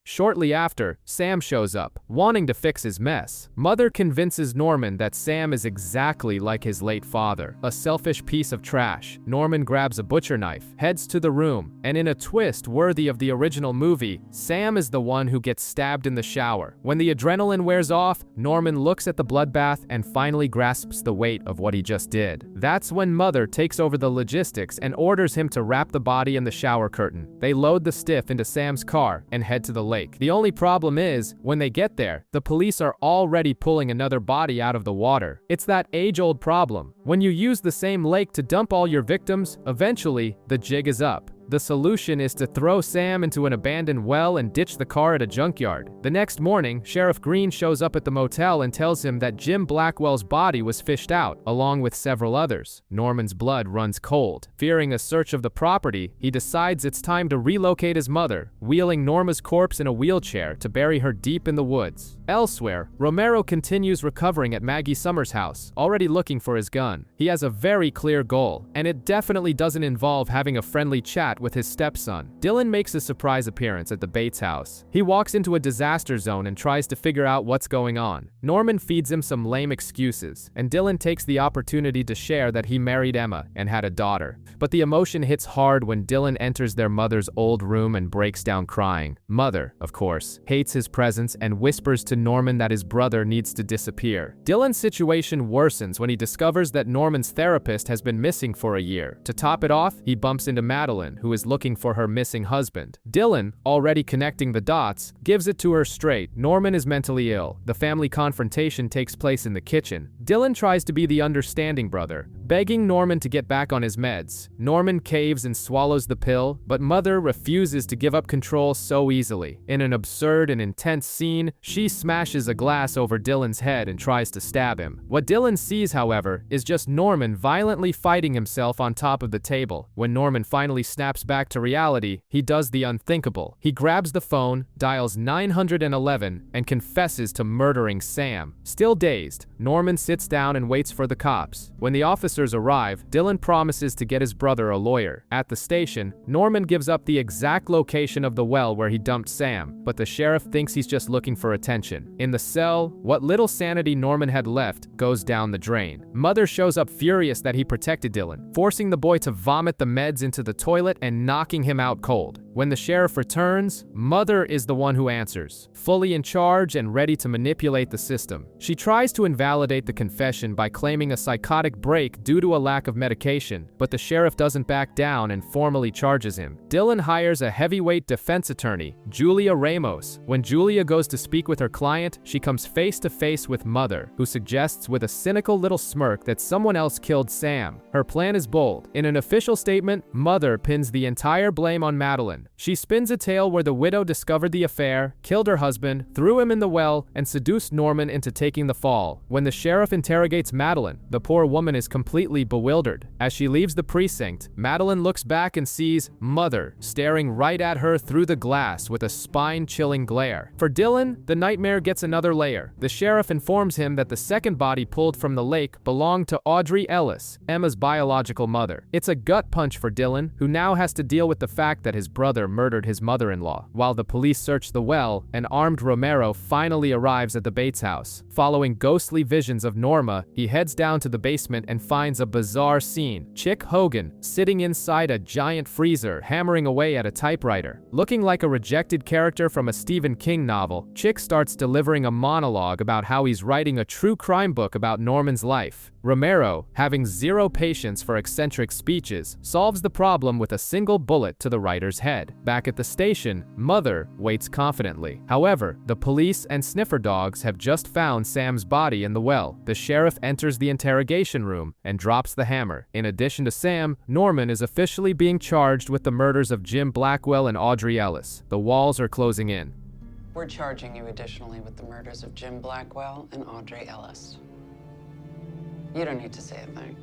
Shortly after, Sam shows up, wanting to fix his mess. Mother convinces Norman that Sam is exactly like his late father, a selfish piece of trash. Norman grabs a butcher knife, heads to the room, and in a twist worthy of the original movie, Sam is the one who gets stabbed in the shower. When the adrenaline wears off, Norman looks at the bloodbath and finally grasps the weight of what he just did. That's when Mother takes over the logistics and orders him to wrap the body in the shower curtain. They load the stiff into Sam's car and head to the lake. The only problem is, when they get there, the police are already pulling another body out of the water. It's that age-old problem. When you use the same lake to dump all your victims, eventually, the jig is up. The solution is to throw Sam into an abandoned well and ditch the car at a junkyard. The next morning, Sheriff Green shows up at the motel and tells him that Jim Blackwell's body was fished out, along with several others. Norman's blood runs cold. Fearing a search of the property, he decides it's time to relocate his mother, wheeling Norma's corpse in a wheelchair to bury her deep in the woods. Elsewhere, Romero continues recovering at Maggie Summers' house, already looking for his gun. He has a very clear goal, and it definitely doesn't involve having a friendly chat with his stepson. Dylan makes a surprise appearance at the Bates house. He walks into a disaster zone and tries to figure out what's going on. Norman feeds him some lame excuses, and Dylan takes the opportunity to share that he married Emma and had a daughter. But the emotion hits hard when Dylan enters their mother's old room and breaks down crying. Mother, of course, hates his presence and whispers to Norman that his brother needs to disappear. Dylan's situation worsens when he discovers that Norman's therapist has been missing for a year. To top it off, he bumps into Madeline, who is looking for her missing husband. Dylan, already connecting the dots, gives it to her straight. Norman is mentally ill. The family confrontation takes place in the kitchen. Dylan tries to be the understanding brother, begging Norman to get back on his meds. Norman caves and swallows the pill, but Mother refuses to give up control so easily. In an absurd and intense scene, she smashes a glass over Dylan's head and tries to stab him. What Dylan sees, however, is just Norman violently fighting himself on top of the table. When Norman finally snaps back to reality, he does the unthinkable. He grabs the phone, dials 911, and confesses to murdering Sam. Still dazed, Norman sits down and waits for the cops. When the officers arrive, Dylan promises to get his brother a lawyer. At the station, Norman gives up the exact location of the well where he dumped Sam, but the sheriff thinks he's just looking for attention. In the cell, what little sanity Norman had left goes down the drain. Mother shows up furious that he protected Dylan, forcing the boy to vomit the meds into the toilet and knocking him out cold. When the sheriff returns, Mother is the one who answers, fully in charge and ready to manipulate the system. She tries to invalidate the confession by claiming a psychotic break due to a lack of medication, but the sheriff doesn't back down and formally charges him. Dylan hires a heavyweight defense attorney, Julia Ramos. When Julia goes to speak with her client, she comes face to face with Mother, who suggests with a cynical little smirk that someone else killed Sam. Her plan is bold. In an official statement, Mother pins places the entire blame on Madeline. She spins a tale where the widow discovered the affair, killed her husband, threw him in the well, and seduced Norman into taking the fall. When the sheriff interrogates Madeline, the poor woman is completely bewildered. As she leaves the precinct, Madeline looks back and sees Mother staring right at her through the glass with a spine-chilling glare. For Dylan, the nightmare gets another layer. The sheriff informs him that the second body pulled from the lake belonged to Audrey Ellis, Emma's biological mother. It's a gut punch for Dylan, who now has to deal with the fact that his brother murdered his mother-in-law. While the police search the well, an armed Romero finally arrives at the Bates house. Following ghostly visions of Norma, he heads down to the basement and finds a bizarre scene. Chick Hogan, sitting inside a giant freezer, hammering away at a typewriter. Looking like a rejected character from a Stephen King novel, Chick starts delivering a monologue about how he's writing a true crime book about Norman's life. Romero, having zero patience for eccentric speeches, solves the problem with a single bullet to the writer's head. Back at the station, Mother waits confidently. However, the police and sniffer dogs have just found Sam's body in the well. The sheriff enters the interrogation room and drops the hammer. In addition to Sam, Norman is officially being charged with the murders of Jim Blackwell and Audrey Ellis. The walls are closing in. We're charging you additionally with the murders of Jim Blackwell and Audrey Ellis. You don't need to say a thing.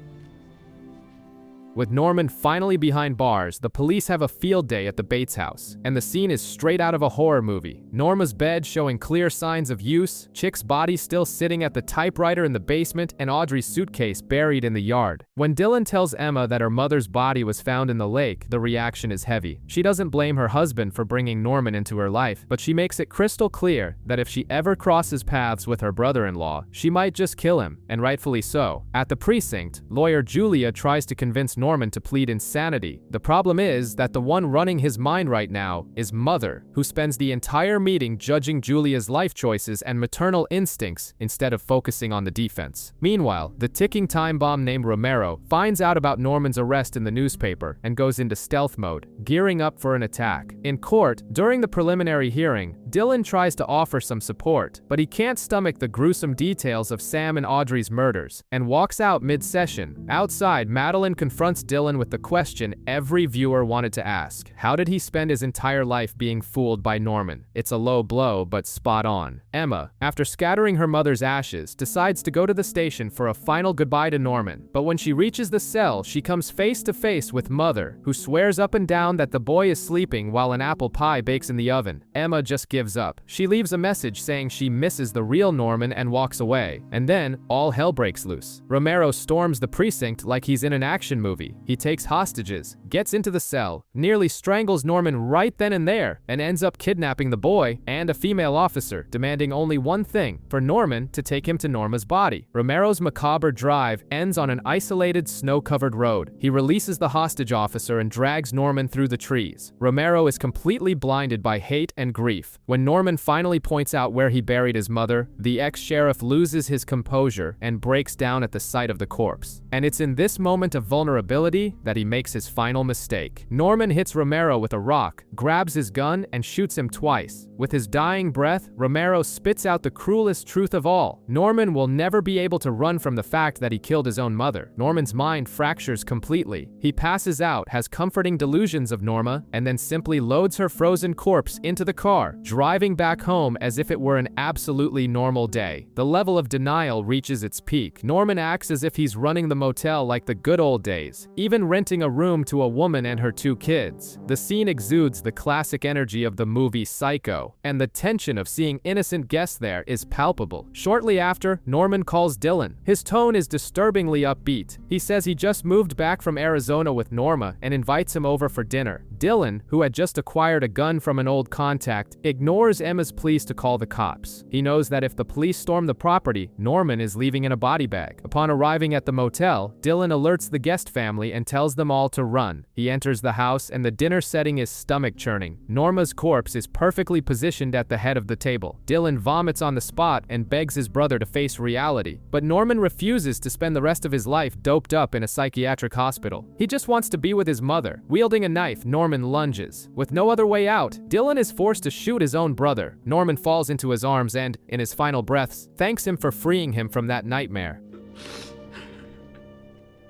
With Norman finally behind bars, the police have a field day at the Bates house, and the scene is straight out of a horror movie. Norma's bed showing clear signs of use, Chick's body still sitting at the typewriter in the basement, and Audrey's suitcase buried in the yard. When Dylan tells Emma that her mother's body was found in the lake, the reaction is heavy. She doesn't blame her husband for bringing Norman into her life, but she makes it crystal clear that if she ever crosses paths with her brother-in-law, she might just kill him, and rightfully so. At the precinct, lawyer Julia tries to convince Norman to plead insanity. The problem is that the one running his mind right now is Mother, who spends the entire meeting judging Julia's life choices and maternal instincts instead of focusing on the defense. Meanwhile, the ticking time bomb named Romero finds out about Norman's arrest in the newspaper and goes into stealth mode, gearing up for an attack. In court, during the preliminary hearing, Dylan tries to offer some support, but he can't stomach the gruesome details of Sam and Audrey's murders, and walks out mid-session. Outside, Madeline confronts Dylan with the question every viewer wanted to ask. How did he spend his entire life being fooled by Norman? It's a low blow, but spot on. Emma, after scattering her mother's ashes, decides to go to the station for a final goodbye to Norman. But when she reaches the cell, she comes face to face with Mother, who swears up and down that the boy is sleeping while an apple pie bakes in the oven. Emma just gives up. She leaves a message saying she misses the real Norman and walks away. And then, all hell breaks loose. Romero storms the precinct like he's in an action movie. He takes hostages, gets into the cell, nearly strangles Norman right then and there, and ends up kidnapping the boy and a female officer, demanding only one thing: for Norman to take him to Norma's body. Romero's macabre drive ends on an isolated, snow-covered road. He releases the hostage officer and drags Norman through the trees. Romero is completely blinded by hate and grief. When Norman finally points out where he buried his mother, the ex-sheriff loses his composure and breaks down at the sight of the corpse. And it's in this moment of vulnerability that he makes his final mistake. Norman hits Romero with a rock, grabs his gun, and shoots him twice. With his dying breath, Romero spits out the cruelest truth of all. Norman will never be able to run from the fact that he killed his own mother. Norman's mind fractures completely. He passes out, has comforting delusions of Norma, and then simply loads her frozen corpse into the car, driving back home as if it were an absolutely normal day. The level of denial reaches its peak. Norman acts as if he's running the motel like the good old days, even renting a room to a woman and her 2 kids. The scene exudes the classic energy of the movie Psycho, and the tension of seeing innocent guests there is palpable. Shortly after, Norman calls Dylan. His tone is disturbingly upbeat. He says he just moved back from Arizona with Norma and invites him over for dinner. Dylan, who had just acquired a gun from an old contact, ignores Emma's pleas to call the cops. He knows that if the police storm the property, Norman is leaving in a body bag. Upon arriving at the motel, Dylan alerts the guest family and tells them all to run. He enters the house and the dinner setting is stomach-churning. Norma's corpse is perfectly positioned at the head of the table. Dylan vomits on the spot and begs his brother to face reality. But Norman refuses to spend the rest of his life doped up in a psychiatric hospital. He just wants to be with his mother. Wielding a knife, Norman lunges. With no other way out, Dylan is forced to shoot his own brother. Norman falls into his arms and, in his final breaths, thanks him for freeing him from that nightmare.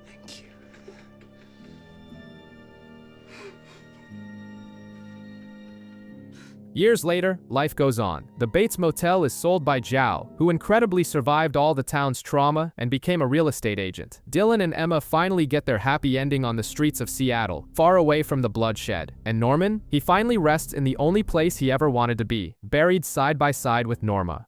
Thank you. Years later, life goes on. The Bates Motel is sold by Zhao, who incredibly survived all the town's trauma and became a real estate agent. Dylan and Emma finally get their happy ending on the streets of Seattle, far away from the bloodshed. And Norman? He finally rests in the only place he ever wanted to be, buried side by side with Norma.